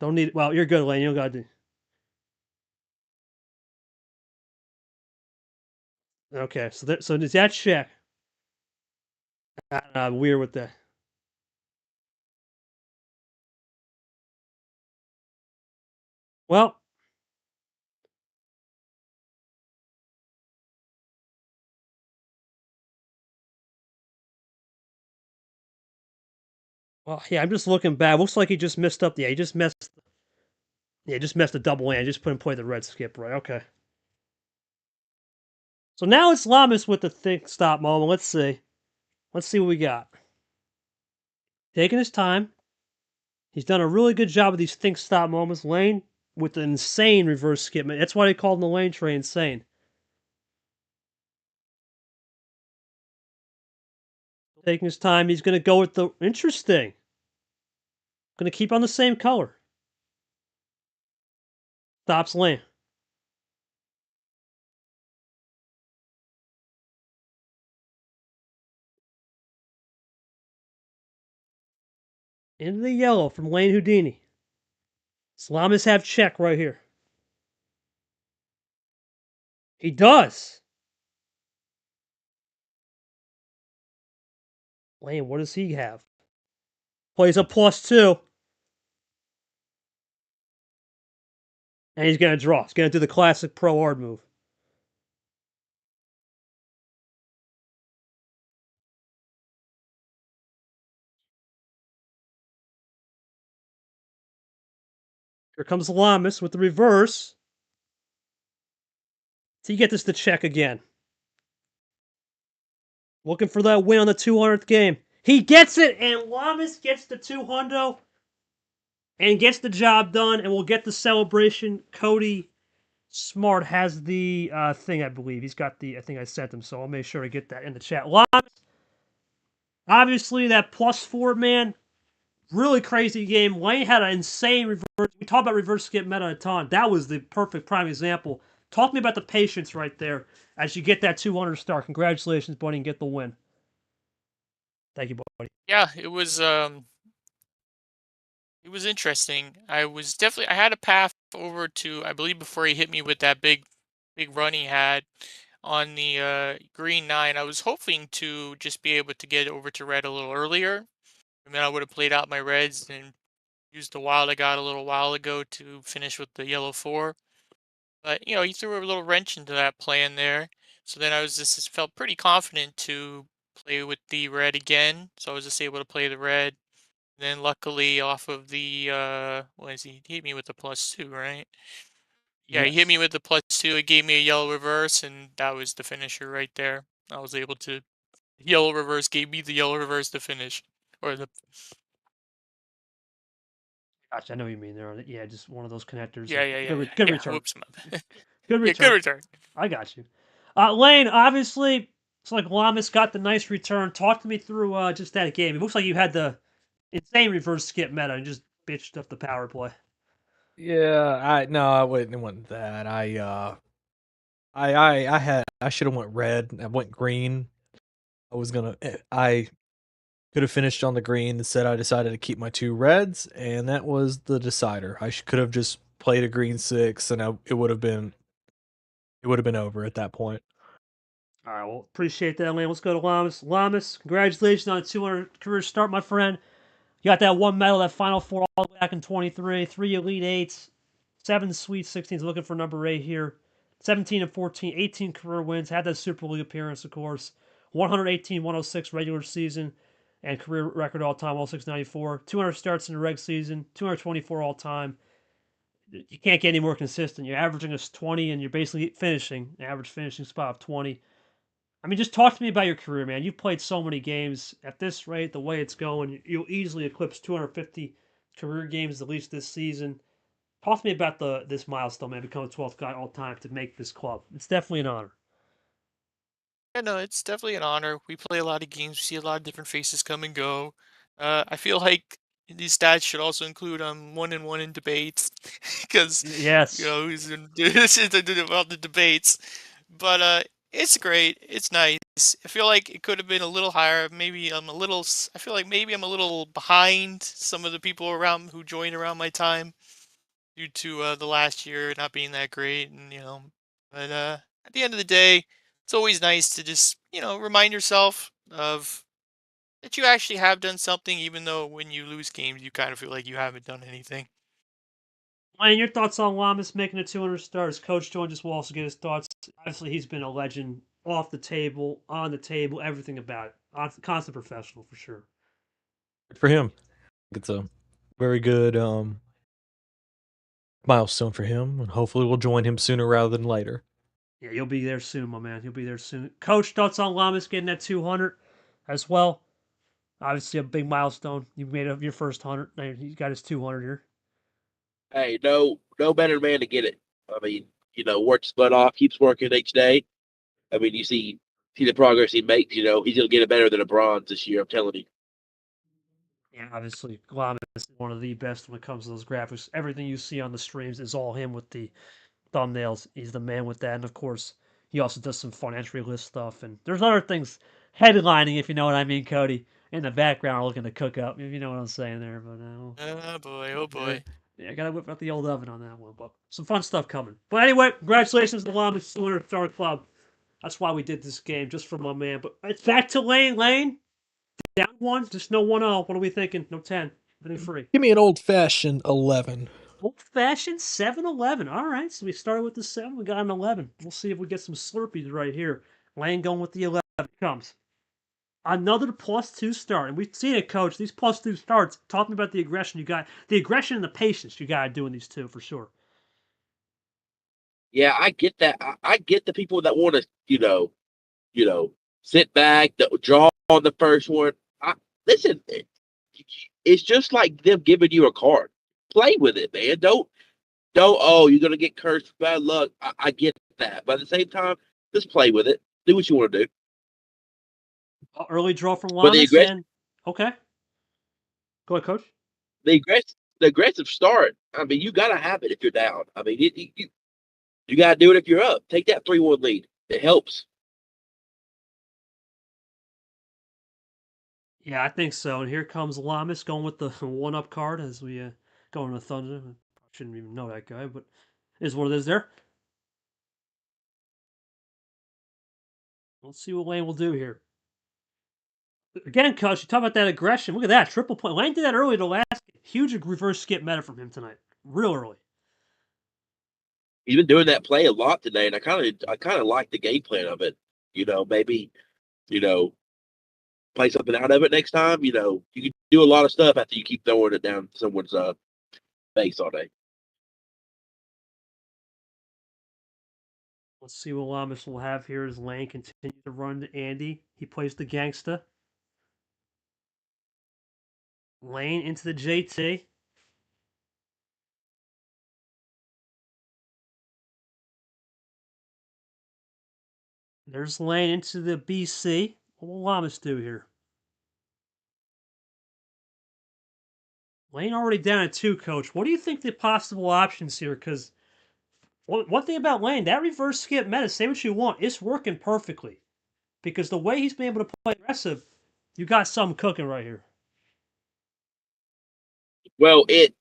Don't need. Well, you're good, Lane. You don't got to do. Okay, so does that check? Weird with that. Well, yeah, I'm just looking back. Looks like he just messed up. Yeah, he just messed. Yeah, just messed a double land. Just put him play the red skip right. Okay. So now it's Llamas with the thick stop moment. Let's see. Let's see what we got. Taking his time. He's done a really good job with these think stop moments. Lane with an insane reverse skip. That's why they called him the Lane Train insane. Taking his time. He's going to go with the interesting. Going to keep on the same color. Stops Lane. Into the yellow from Lane Houdini. Llamas have check right here. He does. Lane, what does he have? Plays a +2. And he's going to draw. He's going to do the classic pro hard move. Here comes Llamas with the reverse. So you get this to check again. Looking for that win on the 200th game. He gets it, and Llamas gets the 200 and gets the job done, and we'll get the celebration. Cody Smart has the thing, I believe. He's got the, I think I sent him, so I'll make sure to get that in the chat. Llamas, obviously, that +4, man. Really crazy game. Lane had an insane reverse. We talk about reverse skip meta a ton. That was the perfect prime example. Talk to me about the patience right there as you get that 200 star. Congratulations, buddy, and get the win. Thank you, buddy. Yeah, it was interesting. I had a path over to, I believe, before he hit me with that big run he had on the green 9. I was hoping to just be able to get over to red a little earlier, and then I would have played out my reds and used the wild I got a little while ago to finish with the yellow 4. But he threw a little wrench into that plan there. So then I was just felt pretty confident to play with the red again. So I was just able to play the red. And then luckily off of the what is he hit me with the +2, right? Yeah, he hit me with the +2. It gave me a yellow reverse, and that was the finisher right there. I was able to yellow reverse gave me the yellow reverse to finish, or the Gosh, I know what you mean there. Yeah, just one of those connectors. yeah. Good return. Whoops, my bad. Good Yeah, return. good return. I got you. Lane, obviously, it's like Llamas got the nice return. Talk to me through just that game. It looks like you had the insane reverse skip meta and just bitched up the power play. Yeah, I wouldn't want that. I should have went red. I went green. I could have finished on the green. Instead, I decided to keep my 2 reds, and that was the decider. Could have just played a green 6, and it would have been over at that point. All right, well, appreciate that, Lane. Let's go to Llamas. Llamas, congratulations on a 200 career start, my friend. You got that 1 medal, that Final Four all the way back in 23, 3 Elite Eights, 7 Sweet 16s, looking for number 8 here. 17 and 14, 18 career wins, had that Super League appearance, of course. 118, 106 regular season, and career record all time, 106.94. 200 starts in the reg season, 224 all time. You can't get any more consistent. You're averaging us 20, and you're basically finishing, an average finishing spot of 20. I mean, just talk to me about your career, man. You've played so many games. At this rate, the way it's going, you'll easily eclipse 250 career games at least this season. Talk to me about this milestone, man, becoming 12th guy all time to make this club. It's definitely an honor. Yeah, no, it's definitely an honor. We play a lot of games. We see a lot of different faces come and go. I feel like these stats should also include 1-1 in debates, because Yes. who's this is about the debates. But it's great. It's nice. I feel like it could have been a little higher. Maybe I'm a little. I feel like maybe I'm a little behind some of the people around who joined around my time due to the last year not being that great, and But at the end of the day, it's always nice to just remind yourself of that you actually have done something, even though when you lose games, you kind of feel like you haven't done anything. Wayne, your thoughts on Llamas making it 200 stars? Coach joined us. We'll also get his thoughts. Obviously, he's been a legend off the table, on the table, everything about it. Constant professional for sure. Good for him. It's a very good milestone for him, and hopefully we'll join him sooner rather than later. Yeah, you'll be there soon, my man. You'll be there soon. Coach, thoughts on Llamas getting that 200 as well? Obviously, a big milestone. You made up your first 100. Now he got his 200 here. Hey, no better man to get it. I mean, works his butt off, keeps working each day. I mean, you see the progress he makes. He's gonna get it better than a bronze this year. I'm telling you. Yeah, obviously, Llamas is one of the best when it comes to those graphics. Everything you see on the streams is all him with the thumbnails. He's the man with that. And of course, he also does some fun entry list stuff. And there's other things headlining, if you know what I mean, Cody, in the background looking to cook up, if you know what I'm saying there. But Oh boy, oh yeah, boy. yeah, gotta whip out the old oven on that one. But some fun stuff coming. But anyway, congratulations to the Llamas 200 Star Club. That's why we did this game, just for my man. But it's back to Lane. Lane, down one, just no 1-0. What are we thinking? No 10. Any free. Give me an old fashioned 11. Old fashioned 7-Eleven. All right, so we started with the 7, we got an 11. We'll see if we get some Slurpees right here. Lane going with the 11 comes. Another +2 start. And we've seen it, coach. These +2 starts, talking about the aggression you got, the aggression and the patience you got to do in these two for sure. Yeah, I get that. I get the people that want to, sit back, draw on the first one. Listen, it's just like them giving you a card. Play with it, man. Don't. Oh, you're gonna get cursed for bad luck. I get that, but at the same time, just play with it. Do what you want to do. Early draw from But Llamas and okay. Go ahead, coach. the aggressive start. I mean, you gotta have it if you're down. I mean, you gotta do it if you're up. Take that 3-1 lead. It helps. Yeah, I think so. And here comes Llamas going with the 1-up card as we go into Thunder. Shouldn't even know that guy, but is what it is there. Let's see what Lane will do here. Again, coach, you talk about that aggression. Look at that. Triple point. Lane did that early to last. Huge reverse skip meta from him tonight. Real early. He's been doing that play a lot today, and I kind of like the game plan of it. Maybe you know play something out of it next time. You can do a lot of stuff after you keep throwing it down someone's face all day. Let's see what Lamas will have here as Lane continues to run to Andy. He plays the gangsta. Lane into the JT. There's Lane into the BC. What will Lamas do here? Lane already down at 2, coach. What do you think the possible options here? Because one thing about Lane, that reverse skip meta, say what you want, it's working perfectly. Because the way he's been able to play aggressive, you got something cooking right here. Well, it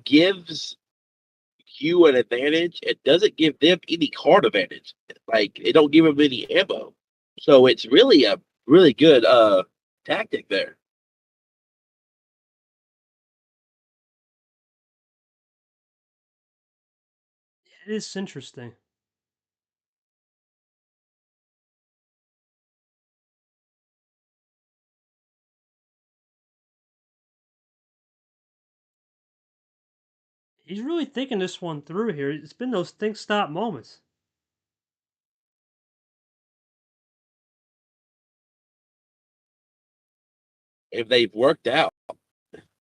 gives you an advantage. It doesn't give them any card advantage. Like it don't give them any ammo. So it's really a really good tactic there. It is interesting. He's really thinking this one through here. It's been those think stop moments. If they've worked out,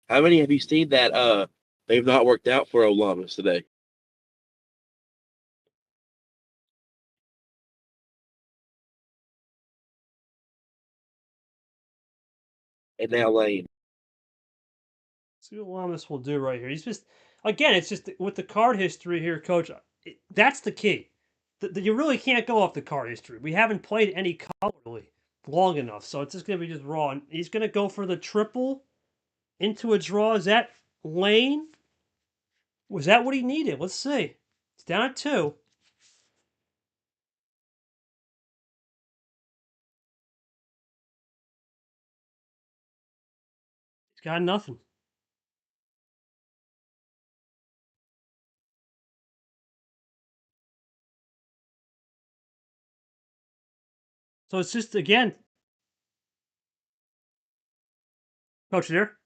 how many have you seen that they've not worked out for Llamas today? And now Lane. See what Llamas will do right here. He's just, again, it's just with the card history here, Coach. That's the key. You really can't go off the card history. We haven't played any color really long enough, so it's just gonna be just raw. And he's gonna go for the triple into a draw. Is that lane? Was that what he needed? Let's see. It's down at 2. He's got nothing. So it's just again, Coach, you there?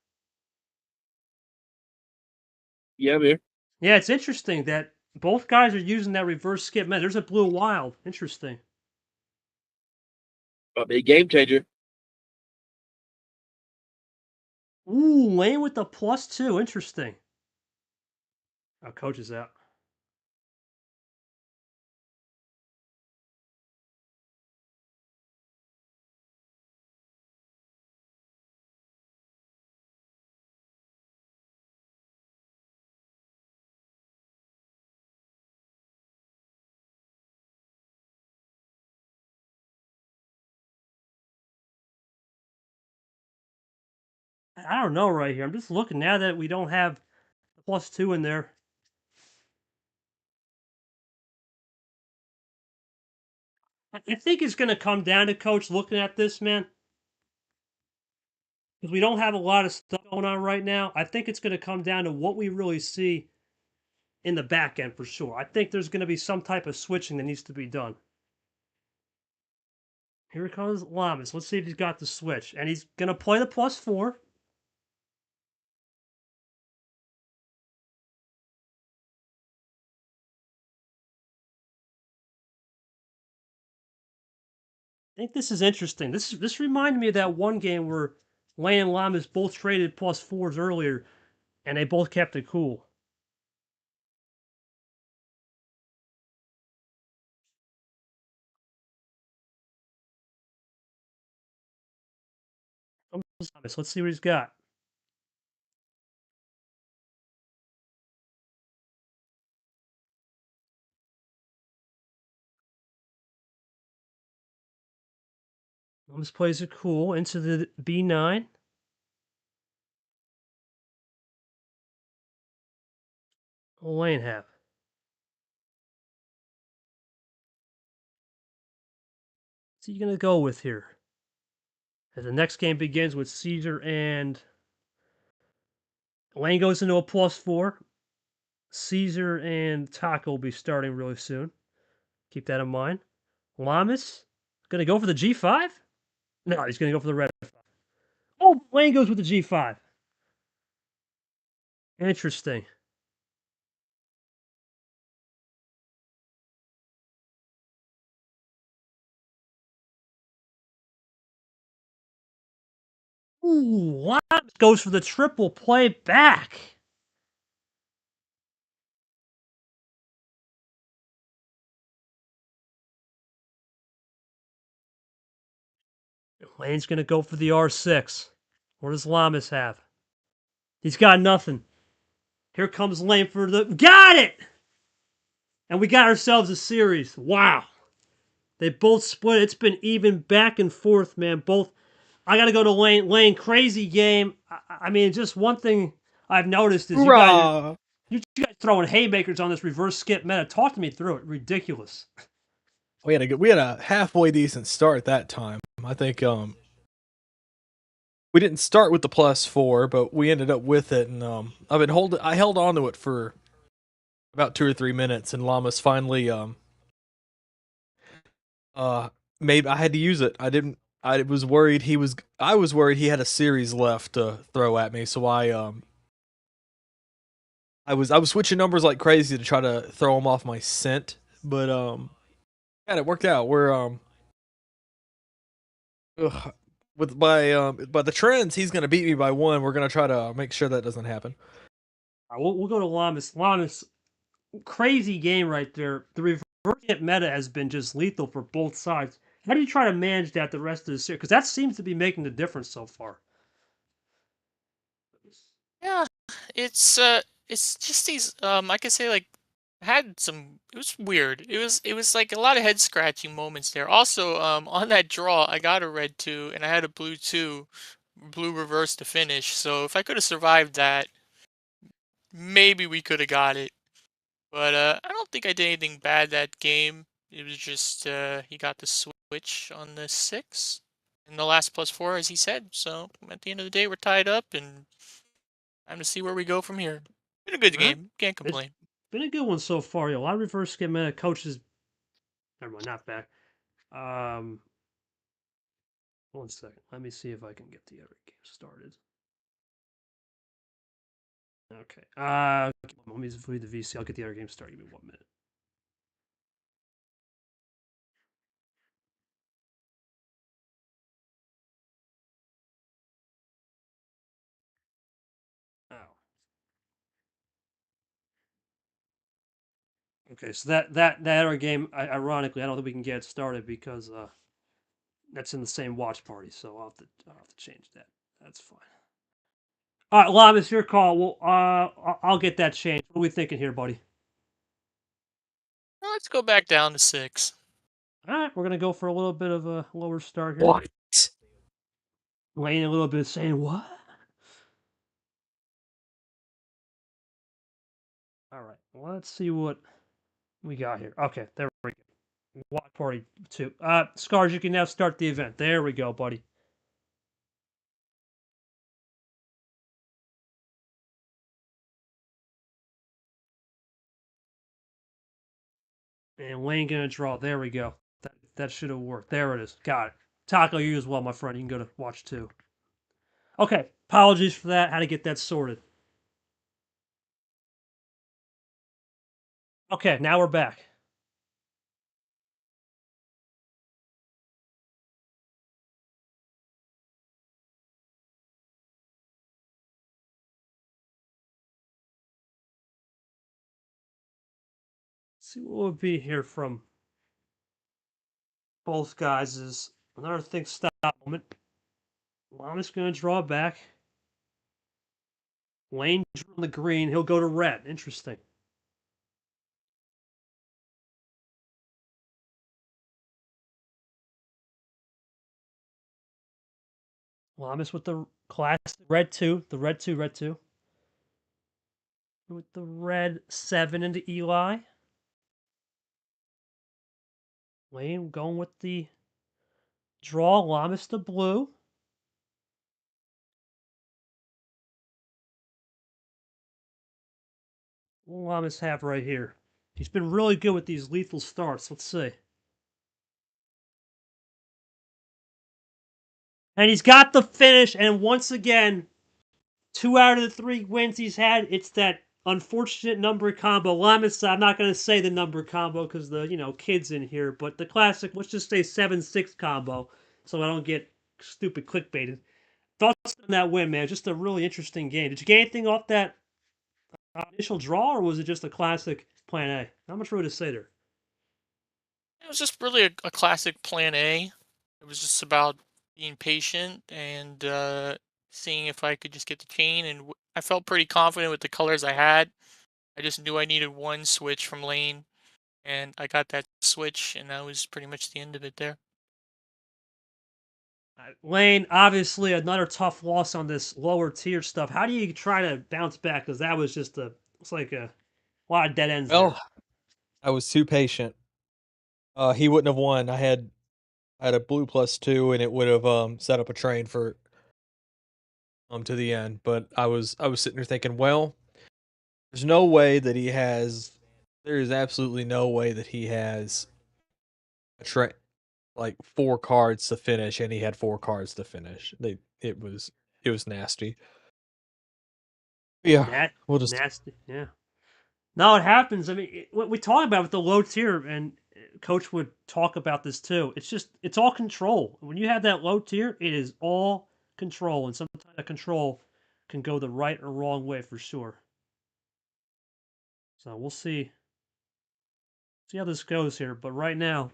Yeah, I'm here. Yeah, it's interesting that both guys are using that reverse skip method. There's a blue wild. Interesting. Might be a game changer. Ooh, lane with the +2. Interesting. Oh, Coach is out. I don't know right here. I'm just looking now that we don't have the +2 in there. I think it's going to come down to Coach looking at this, man. Because we don't have a lot of stuff going on right now. I think it's going to come down to what we really see in the back end for sure. I think there's going to be some type of switching that needs to be done. Here comes Llamas. Let's see if he's got the switch. And he's going to play the +4. I think this is interesting. This reminded me of that one game where Lane and Llamas both traded +4s earlier, and they both kept it cool. Let's see what he's got. Llamas plays it cool into the B9. What will Lane have? What's he going to go with here? As the next game begins with Caesar and Lane goes into a +4. Caesar and Taco will be starting really soon. Keep that in mind. Llamas going to go for the G5? No, he's going to go for the red 5. Oh, Lane goes with the G5. Interesting. Ooh, Llamas goes for the triple play back. Lane's going to go for the R6. What does Llamas have? He's got nothing. Here comes Lane for the... Got it! And we got ourselves a series. Wow. They both split. It's been even back and forth, man. Both. I got to go to Lane. Lane, crazy game. I mean, just one thing I've noticed is you guys throwing haymakers on this reverse skip meta. Talk to me through it. Ridiculous. We had a halfway decent start that time. I think we didn't start with the +4, but we ended up with it, and I held on to it for about 2 or 3 minutes, and Llamas finally maybe I had to use it. I was worried he had a series left to throw at me, so I was switching numbers like crazy to try to throw him off my scent, but yeah, it worked out. We're ugh, by the trends, he's gonna beat me by 1. We're gonna try to make sure that doesn't happen. All right, we'll go to Llamas. Llamas, crazy game right there. The reverse skip meta has been just lethal for both sides. How do you try to manage that the rest of the series? Because that seems to be making the difference so far. Yeah, it's just these I could say like had some it was weird. It was like a lot of head scratching moments there. Also, on that draw I got a red 2 and I had a blue 2, blue reverse to finish. So if I could have survived that, maybe we could have got it. But I don't think I did anything bad that game. It was just he got the switch on the 6 and the last +4 as he said. So at the end of the day we're tied up and time to see where we go from here. Been a good All right. game. Can't It's complain. been a good one so far. A lot of reverse schematic coaches. Never mind, not back. 1 second. Let me see if I can get the other game started. Okay. Let me leave the VC. I'll get the other game started. Give me 1 minute. Oh. Okay, so that other game, ironically, I don't think we can get it started because that's in the same watch party. So I'll have to change that. That's fine. All right, Llama, it's your call. Well, I'll get that changed. What are we thinking here, buddy? Well, let's go back down to 6. All right, we're gonna go for a little bit of a lower start here. What? Laying a little bit, saying what? All right, let's see what we got here. Okay, there we go. Watch party 2. Scars, you can now start the event. There we go, buddy. And Lane gonna draw. There we go. That should have worked. There it is. Got it. Taco, you as well, my friend. You can go to watch 2. Okay, apologies for that. How to get that sorted. Okay, now we're back. Let's see what would be here from both guys is another thing stop moment. Llama's gonna draw back. Lane drew on the green. He'll go to red. Interesting. Llamas with the class red 2. The red 2, red 2. With the red 7 into Eli. Lane going with the draw. Llamas to blue. What will Llamas have right here? He's been really good with these lethal starts. Let's see. And he's got the finish. And once again, 2 out of the 3 wins he's had, it's that unfortunate number combo. Llamas, I'm not going to say the number combo because the, kids in here, but the classic, let's just say 7-6 combo so I don't get stupid clickbaited. Thoughts on that win, man? Just a really interesting game. Did you get anything off that initial draw, or was it just a classic plan A? Not much really to say there. It was just really a classic plan A. It was just about being patient and seeing if I could just get the chain. And I felt pretty confident with the colors I had. I just knew I needed one switch from lane, and I got that switch, and that was pretty much the end of it there. Lane, obviously another tough loss on this lower tier stuff. How do you try to bounce back? Because that was just it's like a lot of dead ends there. Well, I was too patient. He wouldn't have won. I had a blue +2, and it would have set up a train for to the end. But I was sitting there thinking, well, there's no way that he has. There is absolutely no way that he has a train like 4 cards to finish, and he had 4 cards to finish. It was nasty. Yeah, Nat, we'll just nasty, yeah. No, it happens. I mean, what we talk about with the low tier, and Coach would talk about this too. It's all control. When you have that low tier, it is all control, and sometimes that control can go the right or wrong way for sure. So we'll see how this goes here. But right now,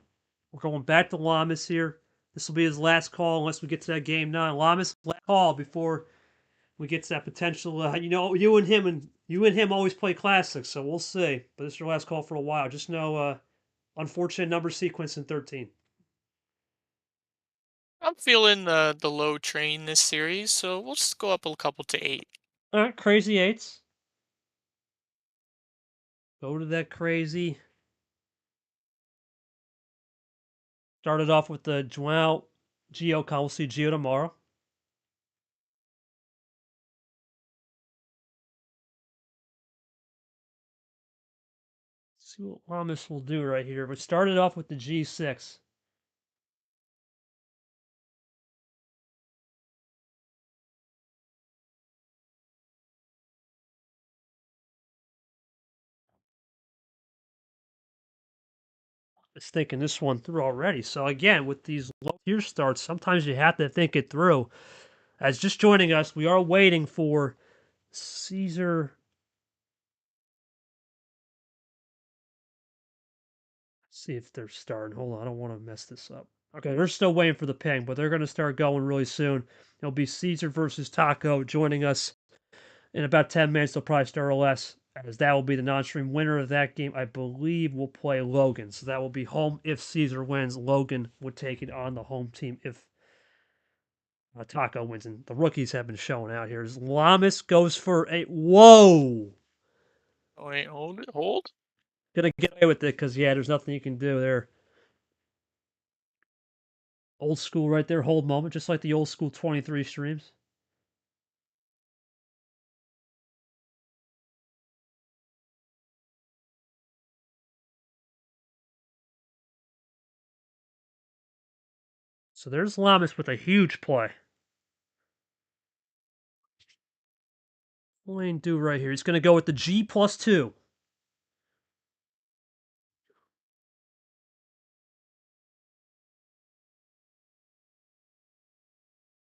we're going back to Llamas here. This will be his last call unless we get to that game 9. Llamas, last call before we get to that potential. You and him always play classics, so we'll see. But this is your last call for a while. Just know, unfortunate number sequence in 13. I'm feeling the low train this series, so we'll just go up a couple to 8. All right, crazy eights. Go to that crazy. Started off with the Joao Geo con. We'll see Geo tomorrow. See what Llamas will do right here. But started off with the G6. Is thinking this one through already. So again, with these low tier starts, sometimes you have to think it through. As just joining us, we are waiting for Caesar. Let's see if they're starting. Hold on, I don't want to mess this up. Okay, they're still waiting for the ping, but they're going to start going really soon. It'll be Caesar versus Taco joining us in about 10 minutes. They'll probably start or less, as that will be the non-stream winner of that game. I believe will play Logan, so that will be home if Caesar wins. Logan would take it on the home team if Taco wins. And the rookies have been showing out here. As Llamas goes for a whoa. Oh, wait, hold. Gonna get away with it because, yeah, there's nothing you can do there. Old school right there, hold moment, just like the old school 23 streams. So there's Llamas with a huge play. What Lane do right here? He's going to go with the G plus 2.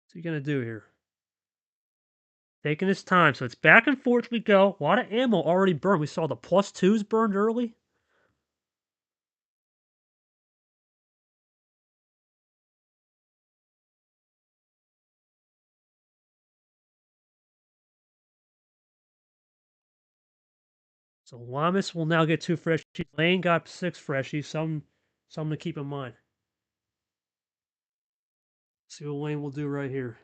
What's he going to do here? Taking his time. So it's back and forth we go. A lot of ammo already burned. We saw the plus 2s burned early. So Llamas will now get 2 freshies. Lane got 6 freshies. Some to keep in mind. See what Lane will do right here.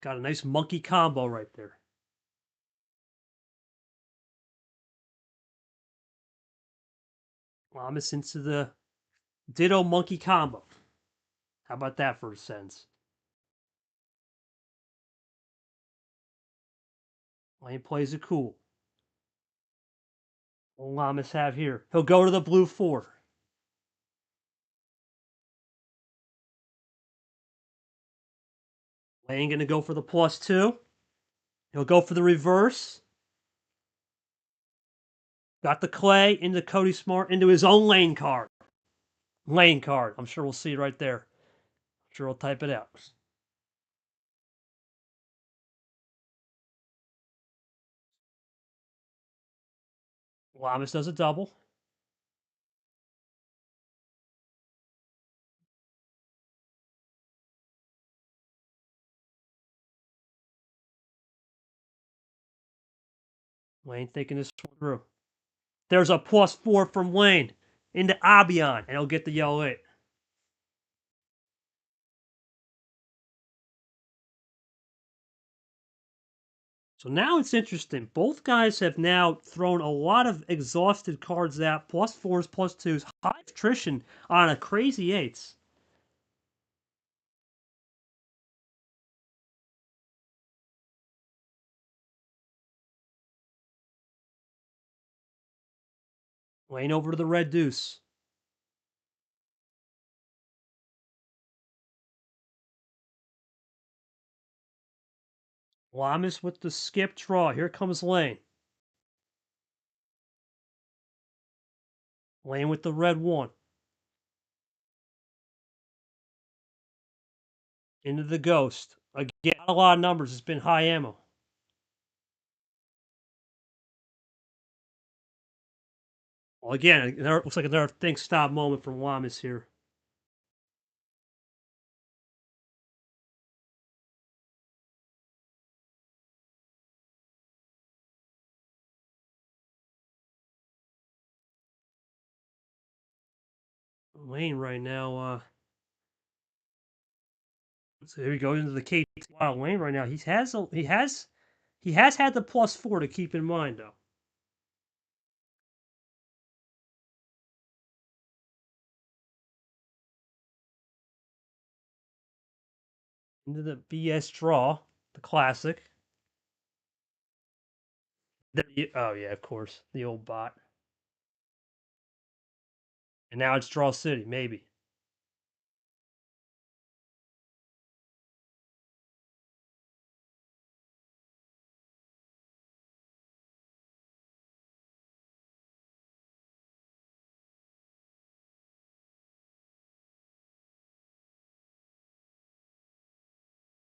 Got a nice monkey combo right there. Llamas into the Ditto monkey combo. How about that for a sense? Lane plays it cool. What will Llamas have here? He'll go to the blue 4. Lane going to go for the plus 2. He'll go for the reverse. Got the clay into Cody Smart, into his own lane card. Lane card. I'm sure we'll see it right there. I'm sure we'll type it out. Llamas does a double. Lane thinking this one through. There's a plus 4 from Lane into Abion, and he'll get the yellow 8. So now it's interesting. Both guys have now thrown a lot of exhausted cards out, plus 4s, plus 2s, high attrition on a crazy 8s. Lane over to the red deuce. Llamas with the skip draw. Here comes Lane. Lane with the red 1. Into the ghost. Again, not a lot of numbers. It's been high ammo. Well, again, it looks like another think stop moment from Llamas here. Lane right now. So here we go into the KT. Wow, Lane right now. He has had the +4 to keep in mind though. Into the BS draw, the classic. Oh yeah, of course, the old bot. And now it's Draw City, maybe.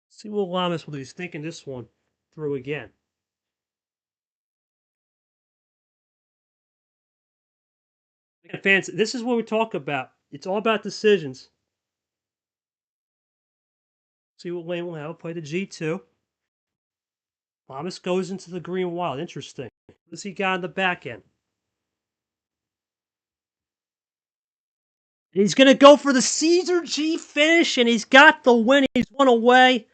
See what Llamas will do. He's thinking this one through again. Fans, this is what we talk about. It's all about decisions. See what Lane will have. Play the G2. Llamas goes into the green wild. Interesting. What does he got on the back end? He's going to go for the Caesar G finish, and he's got the win. He's one away.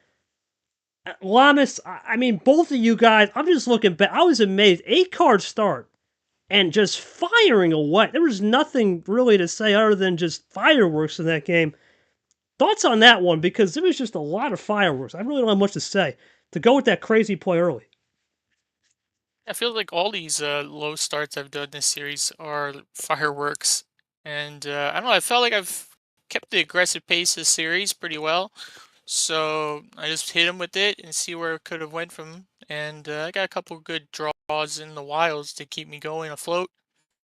Llamas, I mean, both of you guys, I'm just looking back. I was amazed. 8-card start and just firing away. There was nothing really to say other than just fireworks in that game. Thoughts on that one? Because there was just a lot of fireworks. I really don't have much to say. To go with that crazy play early. I feel like all these low starts I've done this series are fireworks, and I don't know. I felt like I've kept the aggressive pace this series pretty well, so I just hit him with it and see where it could have went from. And I got a couple good draws in the wilds to keep me going afloat,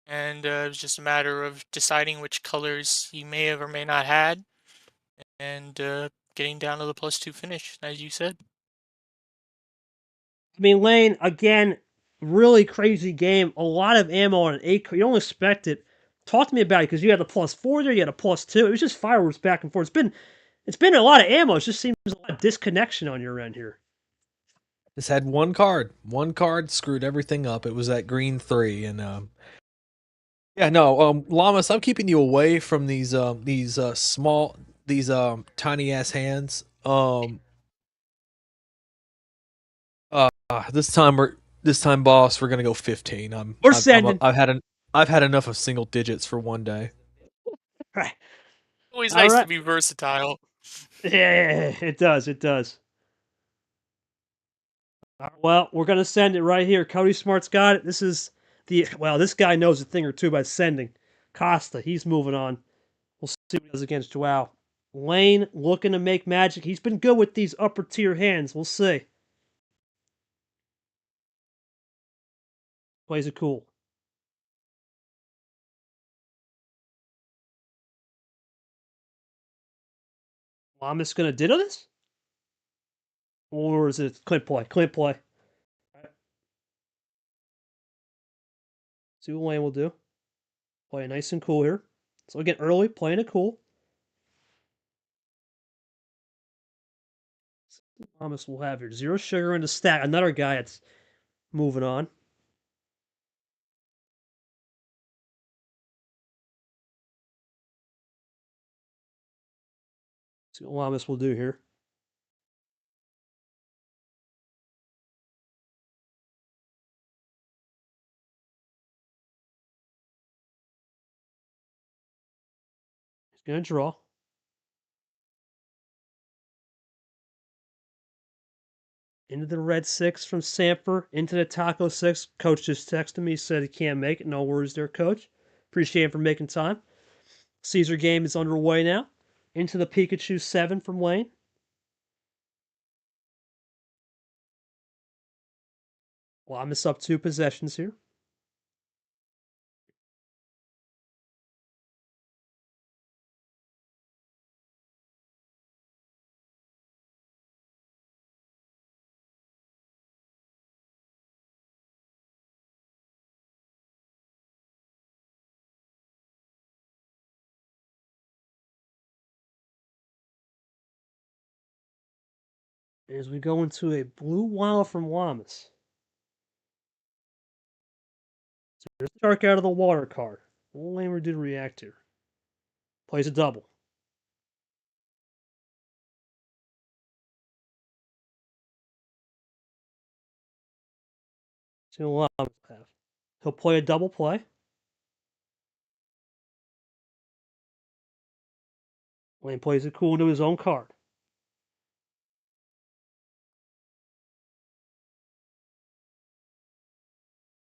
and it was just a matter of deciding which colors he may have or may not had, and getting down to the +2 finish, as you said. I mean, Lane, again, really crazy game. A lot of ammo on an 8. You don't expect it. Talk to me about it, because you had a +4 there, you had a +2. It was just fireworks back and forth. It's been a lot of ammo. It just seems a lot of disconnection on your end here. Just had one card. One card screwed everything up. It was that green 3, and yeah, no, Llamas, I'm keeping you away from these small, these tiny ass hands. This time, boss, we're gonna go 15. We're sending. I've had enough of single digits for one day. Right. Always All nice to right. be versatile. Yeah, it does. It does. Well, we're gonna send it right here. Cody Smart's got it. This guy knows a thing or two about sending. Costa, he's moving on. We'll see what he does against Joao. Lane looking to make magic. He's been good with these upper tier hands. We'll see. Plays it cool. Llamas gonna ditto this? Or is it Clint play? Clint play. See what Lane will do. Play it nice and cool here. So again, early, playing it cool. Llamas will have here. 0 sugar in the stack. Another guy that's moving on. See what Llamas will do here. He's gonna draw. Into the red 6 from Samper. Into the taco 6. Coach just texted me, said he can't make it. No worries there, coach. Appreciate him for making time. Caesar game is underway now. Into the Pikachu 7 from Lane. Llamas up 2 possessions here. As we go into a blue wild from Llamas. So there's Shark out of the water card. What will Lamer do to react here? Plays a double. See what Llamas have. He'll play a double play. Lane plays it cool into his own card.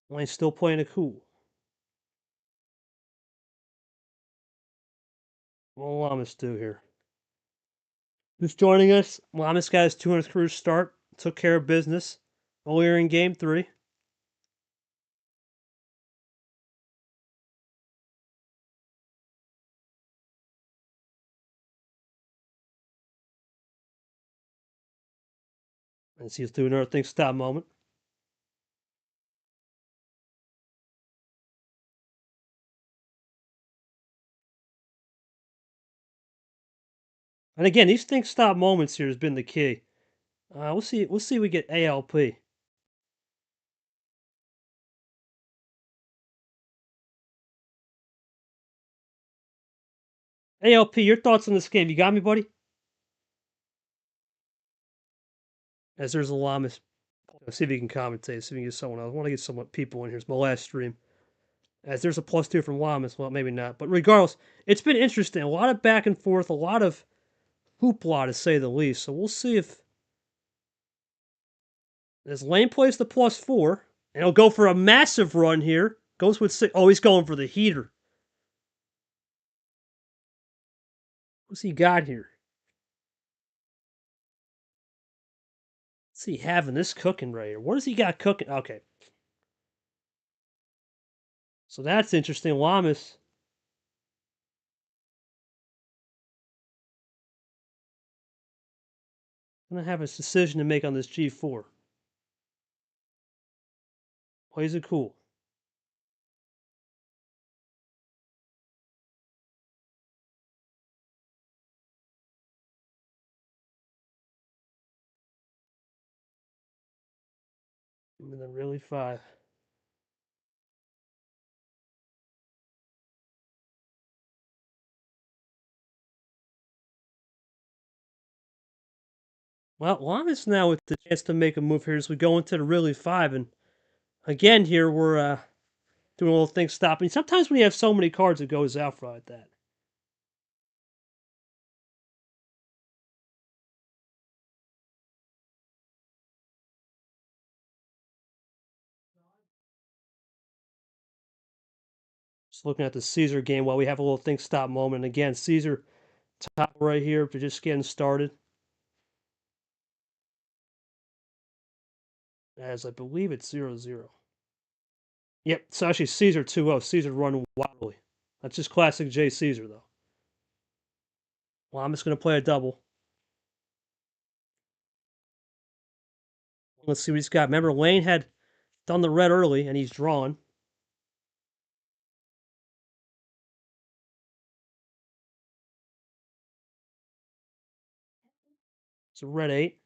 Lane's still playing it cool. What will Llamas do here? Who's joining us? Llamas got his 200th career start. Took care of business earlier in game 3. And he's doing another thing stop moment. And again, these think stop moments here has been the key. We'll see. We'll see. We get ALP. ALP, your thoughts on this game? You got me, buddy? As there's a Llamas. Let's see if he can commentate. See if we can get someone else. I want to get some people in here. It's my last stream. As there's a +2 from Llamas. Well, maybe not. But regardless, it's been interesting. A lot of back and forth. A lot of hoopla, to say the least. So we'll see if as Lane plays the +4, and he'll go for a massive run here. Goes with 6. Oh, he's going for the heater. What's he got here? What's he having this cooking right here? What does he got cooking? Okay. So that's interesting. Llamas. Gonna have his decision to make on this G4. Plays it cool. And then really 5. Well, Llamas now with the chance to make a move here as we go into the really 5. And again, here we're doing a little thing stopping. Sometimes when you have so many cards, it goes out for like that. Just looking at the Caesar game while we have a little thing stop moment. Again, Caesar top right here for just getting started. As I believe it's 0-0. Yep, it's actually Caesar 2-0. Caesar running wildly. That's just classic J. Caesar, though. Well, I'm just going to play a double. Let's see what he's got. Remember, Lane had done the red early, and he's drawn. It's a red 8.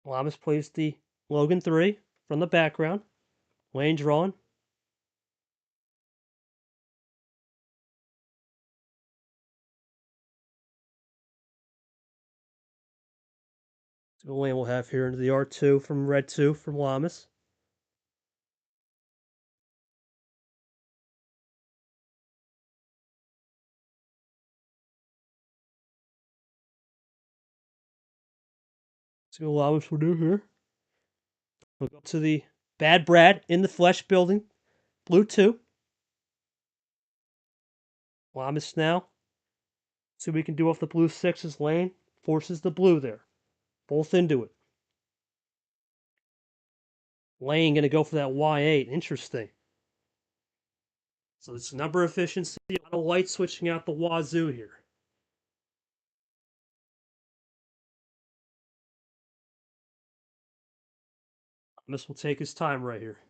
Llamas plays the Logan 3 from the background. Lane drawn. So Lane will have here into the R2 from red 2 from Llamas. See what Llamas will do here. We'll go to the Bad Brad in the flesh building. Blue 2. Llamas now. See what we can do off the blue 6's Lane. Forces the blue there. Both into it. Lane going to go for that Y8. Interesting. So it's number efficiency. A lot of light switching out the wazoo here. This will take his time right here.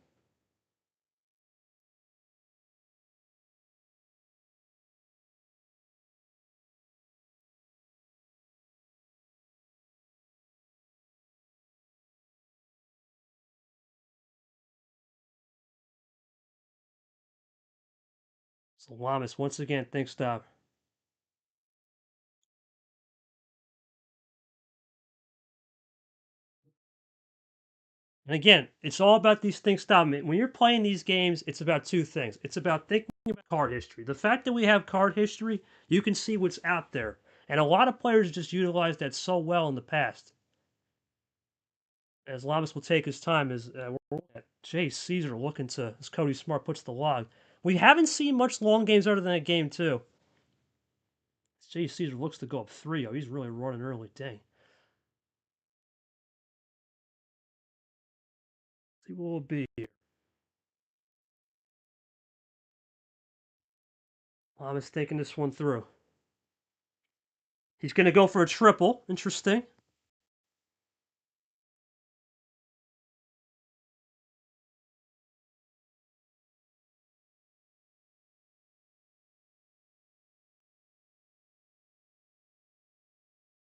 So Llamas once again think stop. And again, it's all about these things stop. When you're playing these games, it's about two things. It's about thinking about card history. The fact that we have card history, you can see what's out there. And a lot of players just utilize that so well in the past. As Llamas will take his time, as we're at Jay Caesar looking to, as Cody Smart puts the log. We haven't seen much long games other than that game, too. Jay Caesar looks to go up 3-0. He's really running early. Dang. See what will be here. Llamas taking this one through. He's going to go for a triple. Interesting.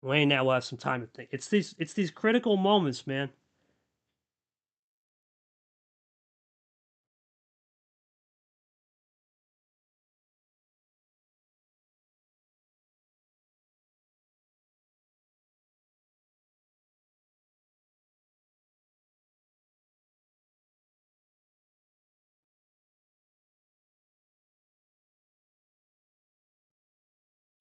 Lane now will have some time to think. It's these critical moments, man.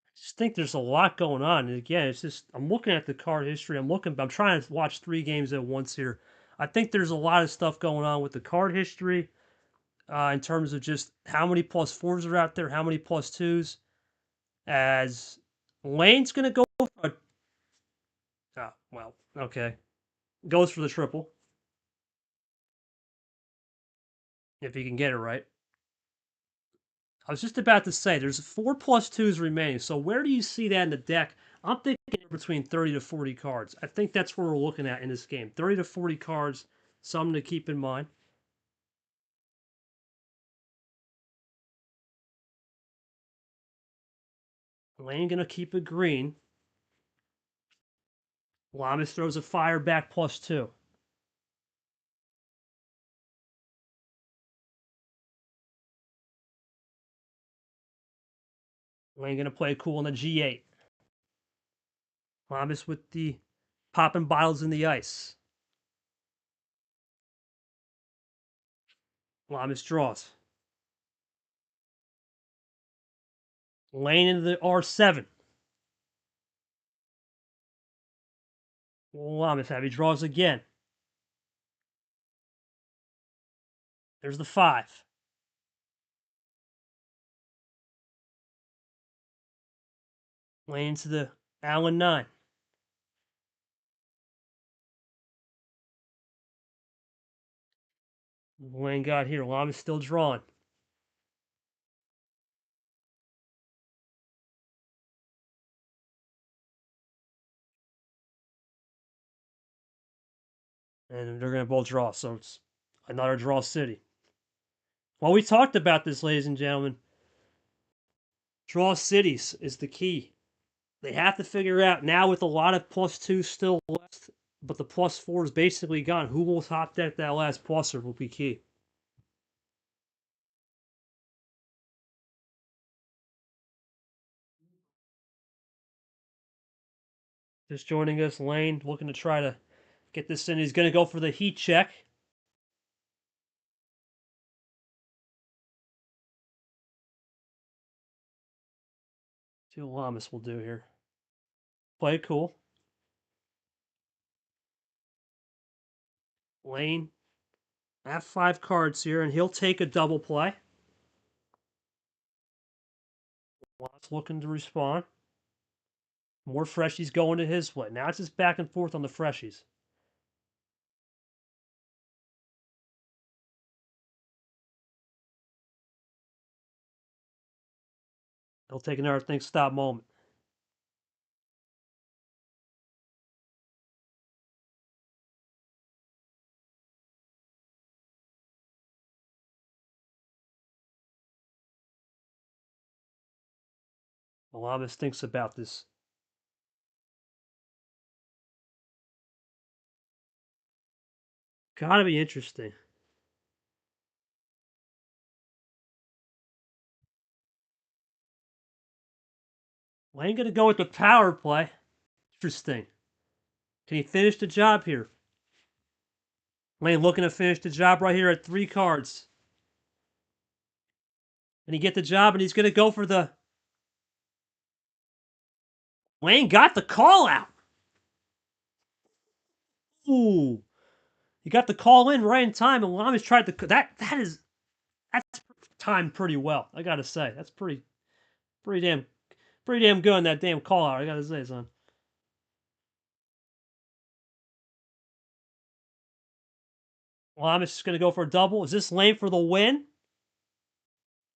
I just think there's a lot going on. And again, it's just I'm looking at the card history. I'm trying to watch 3 games at once here. I think there's a lot of stuff going on with the card history in terms of just how many +4s are out there, how many +2s. As Lane's gonna go for a, well, okay, goes for the triple if he can get it right. I was just about to say there's 4 +2s remaining. So where do you see that in the deck? I'm thinking between 30 to 40 cards. I think that's where we're looking at in this game. 30 to 40 cards, something to keep in mind. Lane gonna keep it green. Llamas throws a fire back +2. Lane gonna play cool on the G8. Llamas with the popping bottles in the ice. Llamas draws. Lane into the R7. Llamas have he draws again. There's the 5. Lane into the Allen 9. Lane got here. Llama's still drawing. And they're going to both draw. So it's another draw city. Well, we talked about this, ladies and gentlemen. Draw cities is the key. They have to figure out now with a lot of +2 still left, but the +4 is basically gone. Who will top deck that last pluser will be key. Just joining us, Lane, looking to try to get this in. He's going to go for the heat check. See what Llamas will do here. Play it cool. Lane, I have 5 cards here, and he'll take a double play. Llamas looking to respond. More freshies going to his way. Now it's just back and forth on the freshies. He'll take another think stop moment. Llamas thinks about this. Gotta be interesting. Lane gonna go with the power play. Interesting. Can he finish the job here? Lane looking to finish the job right here at 3 cards. And he get the job, and he's gonna go for the. Lane got the call out. Ooh, he got the call in right in time, and Llamas tried to that's timed pretty well. I gotta say, that's pretty damn good on that damn call out. I gotta say, son. Llamas is gonna go for a double. Is this Lane for the win?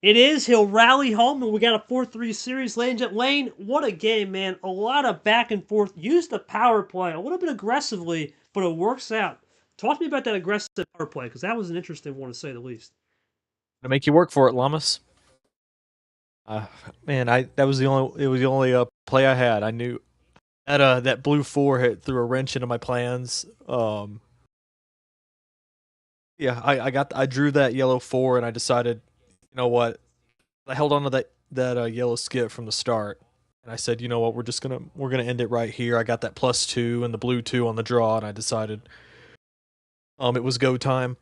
It is. He'll rally home, and we got a 4-3 series. Lane, what a game, man. A lot of back and forth. Use the power play a little bit aggressively, but it works out. Talk to me about that aggressive power play, because that was an interesting one, to say the least. To make you work for it, Llamas. Man, it was the only play I had. I knew that blue 4 hit threw a wrench into my plans. Yeah, I drew that yellow 4, and I decided, you know what? I held on to that yellow skip from the start, and I said, you know what? We're gonna end it right here. I got that +2 and the blue 2 on the draw, and I decided, it was go time.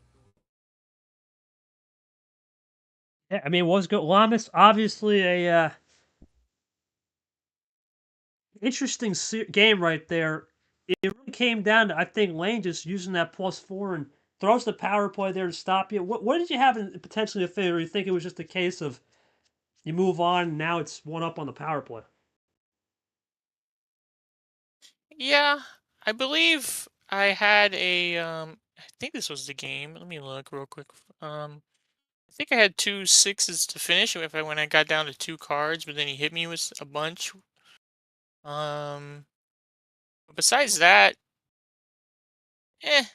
Yeah, I mean, it was good. Llamas, obviously a interesting game right there. It really came down to, I think, Lane just using that +4 and throws the power play there to stop you. What did you have in potentially a favor? You think it was just a case of you move on, and now it's 1-up on the power play? Yeah, I believe I had a I think this was the game. Let me look real quick. I think I had 2 6s to finish if I when I got down to 2 cards, but then he hit me with a bunch. Um, besides that, it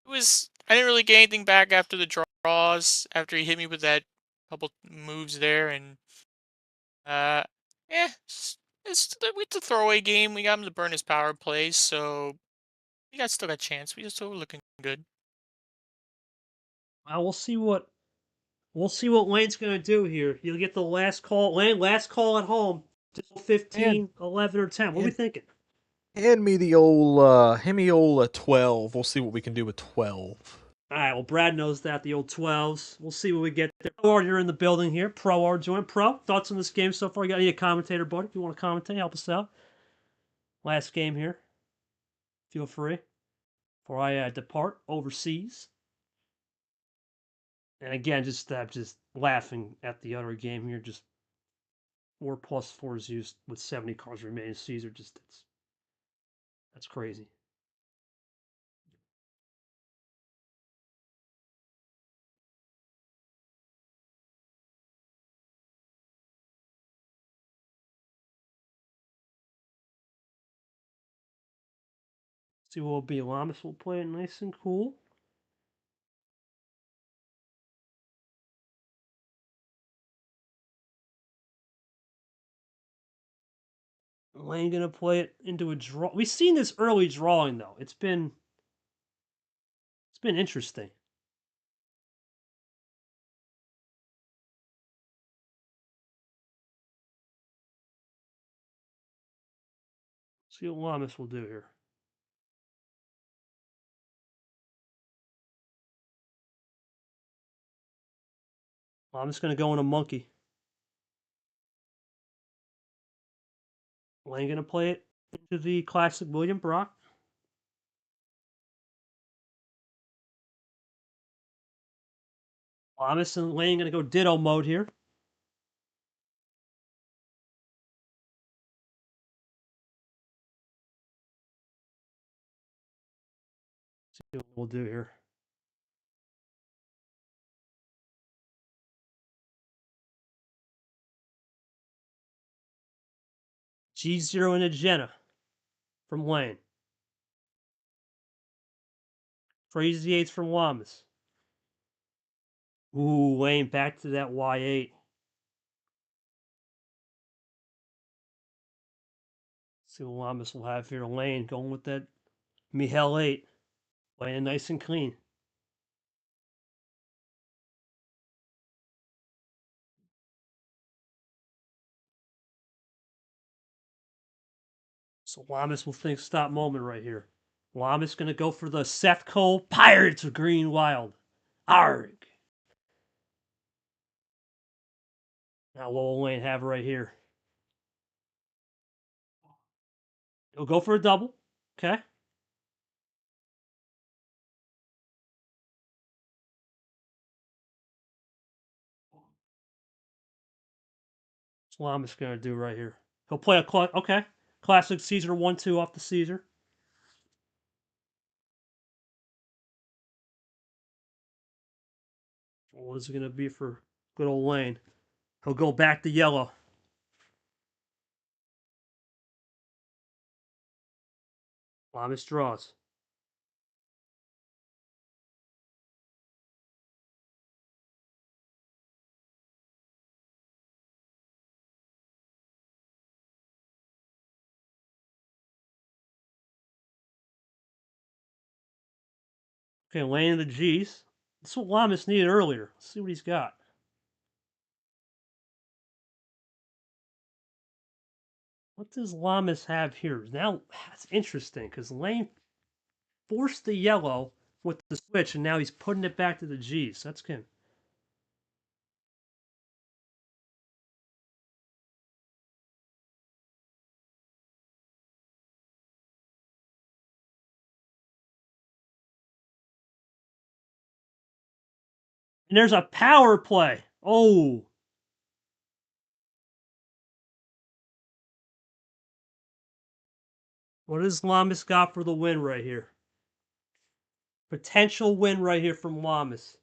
was I didn't really get anything back after the draws after he hit me with that couple moves there, and uh, it's a throwaway game. We got him to burn his power plays, so still got a chance. We just still looking good. Well, we'll see what Lane's gonna do here. He'll get the last call. Lane, last call at home. Just And 15, 11, or 10. What are we and thinking? hand me old 12. We'll see what we can do with 12. All right. Well, Brad knows that, the old 12s. We'll see what we get there. Pro Art, you're in the building here. Pro Art, join. Pro, thoughts on this game so far? You got any commentator, buddy? If you want to commentate, help us out. Last game here. Feel free. Before I depart overseas. And again, just laughing at the other game here. Just 4+4 used with 70 cards remaining. Caesar, just that's crazy. See what will be. Llamas will play it nice and cool. Lane gonna play it into a draw. We've seen this early drawing though. It's been interesting. See what Llamas will do here. Llamas gonna go in a monkey. Lane gonna play it into the classic William Brock. Llamas and Lane gonna go ditto mode here. See what we'll do here. G0 and a Jenna from Lane. Crazy eights from Llamas. Ooh, Lane back to that Y8. See what Llamas will have here. Lane going with that Mihel 8. Playing nice and clean. So Llamas will think stop moment right here. Llamas gonna go for the Seth Cole Pirates of Green Wild. Arg. Now what will Lane have right here? He'll go for a double. Okay. What's Llamas gonna do right here? He'll play a classic Caesar 1-2 off the Caesar. What is it gonna be for good old Lane? He'll go back to yellow. Llamas draws. Okay, Lane the G's. That's what Llamas needed earlier. Let's see what he's got. What does Llamas have here? Now, that's interesting because Lane forced the yellow with the switch, and now he's putting it back to the G's. That's good. And there's a power play. Oh. What does Llamas got for the win right here? Potential win right here from Llamas.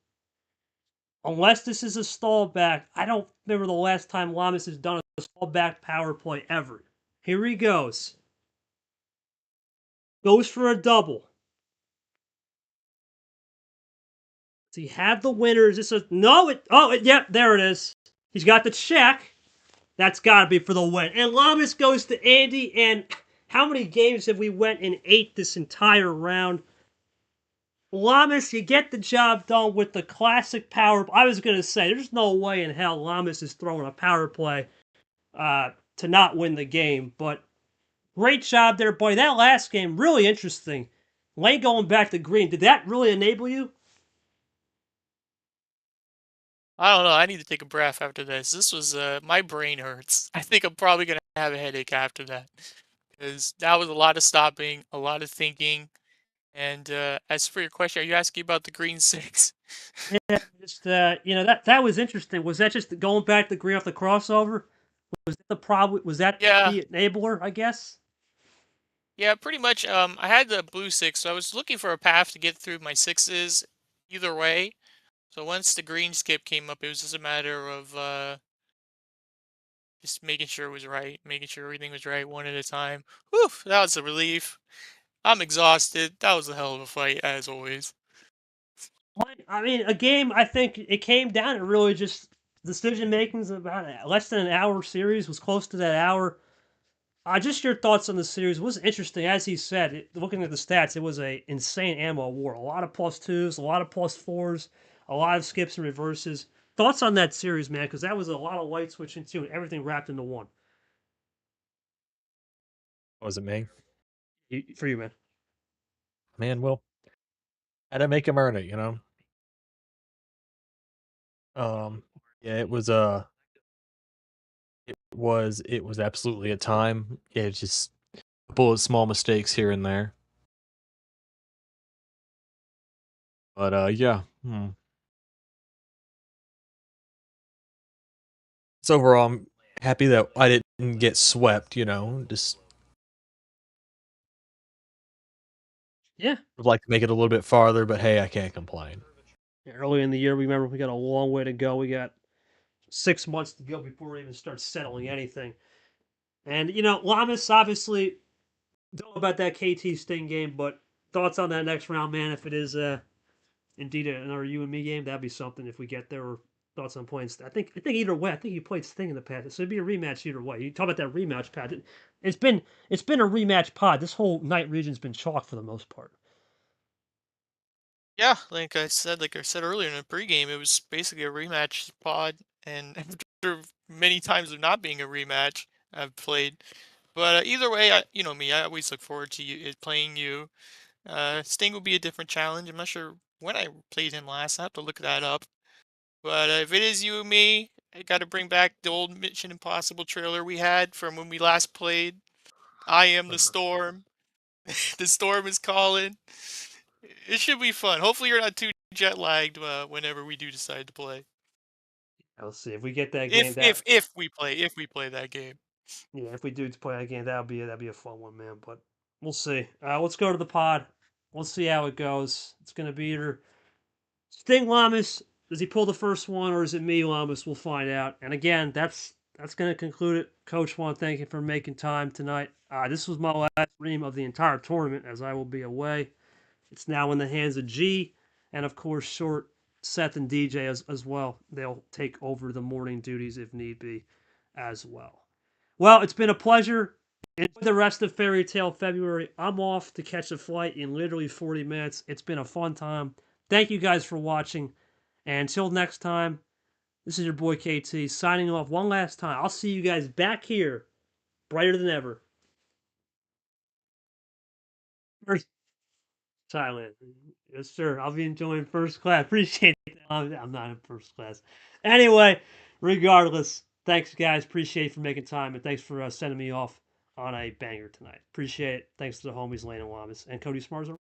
Unless this is a stall back, I don't remember the last time Llamas has done a stall back power play ever. Here he goes. Goes for a double. Does he have the winner? Is this a no? Yep, there it is. He's got the check. That's got to be for the win. And Llamas goes to Andy. And how many games have we went in 8 this entire round? Llamas, you get the job done with the classic power. I was going to say, there's no way in hell Llamas is throwing a power play to not win the game. But great job there, buddy. That last game, really interesting. Lane going back to green. Did that really enable you? I don't know. I need to take a breath after this. This was my brain hurts. I think I'm probably gonna have a headache after that because that was a lot of stopping, a lot of thinking. And as for your question, are you asking about the green six? Yeah, just that was interesting. Was that just going back to green off the crossover? Was that the problem? Was that Yeah, the enabler? I guess. yeah, pretty much. I had the blue six, so I was looking for a path to get through my sixes either way. So once the green skip came up, it was just a matter of just making sure it was right, making sure everything was right one at a time. Whew, that was a relief. I'm exhausted. That was a hell of a fight, as always. I mean, a game. I think it came down to really just decision making's about less than an hour series. Was close to that hour. Just your thoughts on the series. It was interesting, as he said. Looking at the stats, it was a insane ammo war. A lot of +2s, a lot of +4s, a lot of skips and reverses. Thoughts on that series, man? Because that was a lot of light switching too, and everything wrapped into one. Was it me? For you, man. Man, well, had to make him earn it, you know. Yeah, it was absolutely a time. Yeah, it's just a couple of small mistakes here and there. But yeah. So overall, I'm happy that I didn't get swept, you know. Just Yeah. would like to make it a little bit farther, but hey, I can't complain. Early in the year, remember we got a long way to go. We got 6 months to go before we even start settling anything. And Llamas obviously don't know about that KT Sting game, but thoughts on that next round, man? If it is indeed another you and me game, that'd be something if we get there. Or thoughts on playing? I think either way. I think you played Sting in the past, so it'd be a rematch either way. You talk about that rematch pad. It's been a rematch pod. This whole night region's been chalk for the most part. Yeah, like I said earlier in the pregame, it was basically a rematch pod, and after many times of not being a rematch, I've played. But either way, you know me, I always look forward to playing you. Sting will be a different challenge. I'm not sure when I played him last. I have to look that up. But if it is you and me, I got to bring back the old Mission Impossible trailer we had from when we last played. I am the storm. The storm is calling. It should be fun. Hopefully, you're not too jet lagged whenever we do decide to play. I'll see if we get that game. If we play that game. Yeah, if we do play that game, that'd be a fun one, man. But we'll see. Let's go to the pod. Let's see how it goes. It's gonna be either Sting Llamas. Does he pull the first one, or is it me, Llamas? We'll find out. And again, that's gonna conclude it. Coach, want to thank you for making time tonight. This was my last stream of the entire tournament, as I will be away. It's now in the hands of G, and of course, Short, Seth, and DJ as well. They'll take over the morning duties if need be, as well. Well, it's been a pleasure. Enjoy the rest of Fairytale February. I'm off to catch a flight in literally 40 minutes. It's been a fun time. Thank you guys for watching. And until next time, this is your boy KT signing off one last time. I'll see you guys back here, brighter than ever. First, Thailand. Yes, sir. I'll be enjoying first class. Appreciate it. I'm not in first class. Anyway, regardless, thanks, guys. Appreciate you for making time, and thanks for sending me off on a banger tonight. Appreciate it. Thanks to the homies, Lane and Llamas, and Cody Smarzer.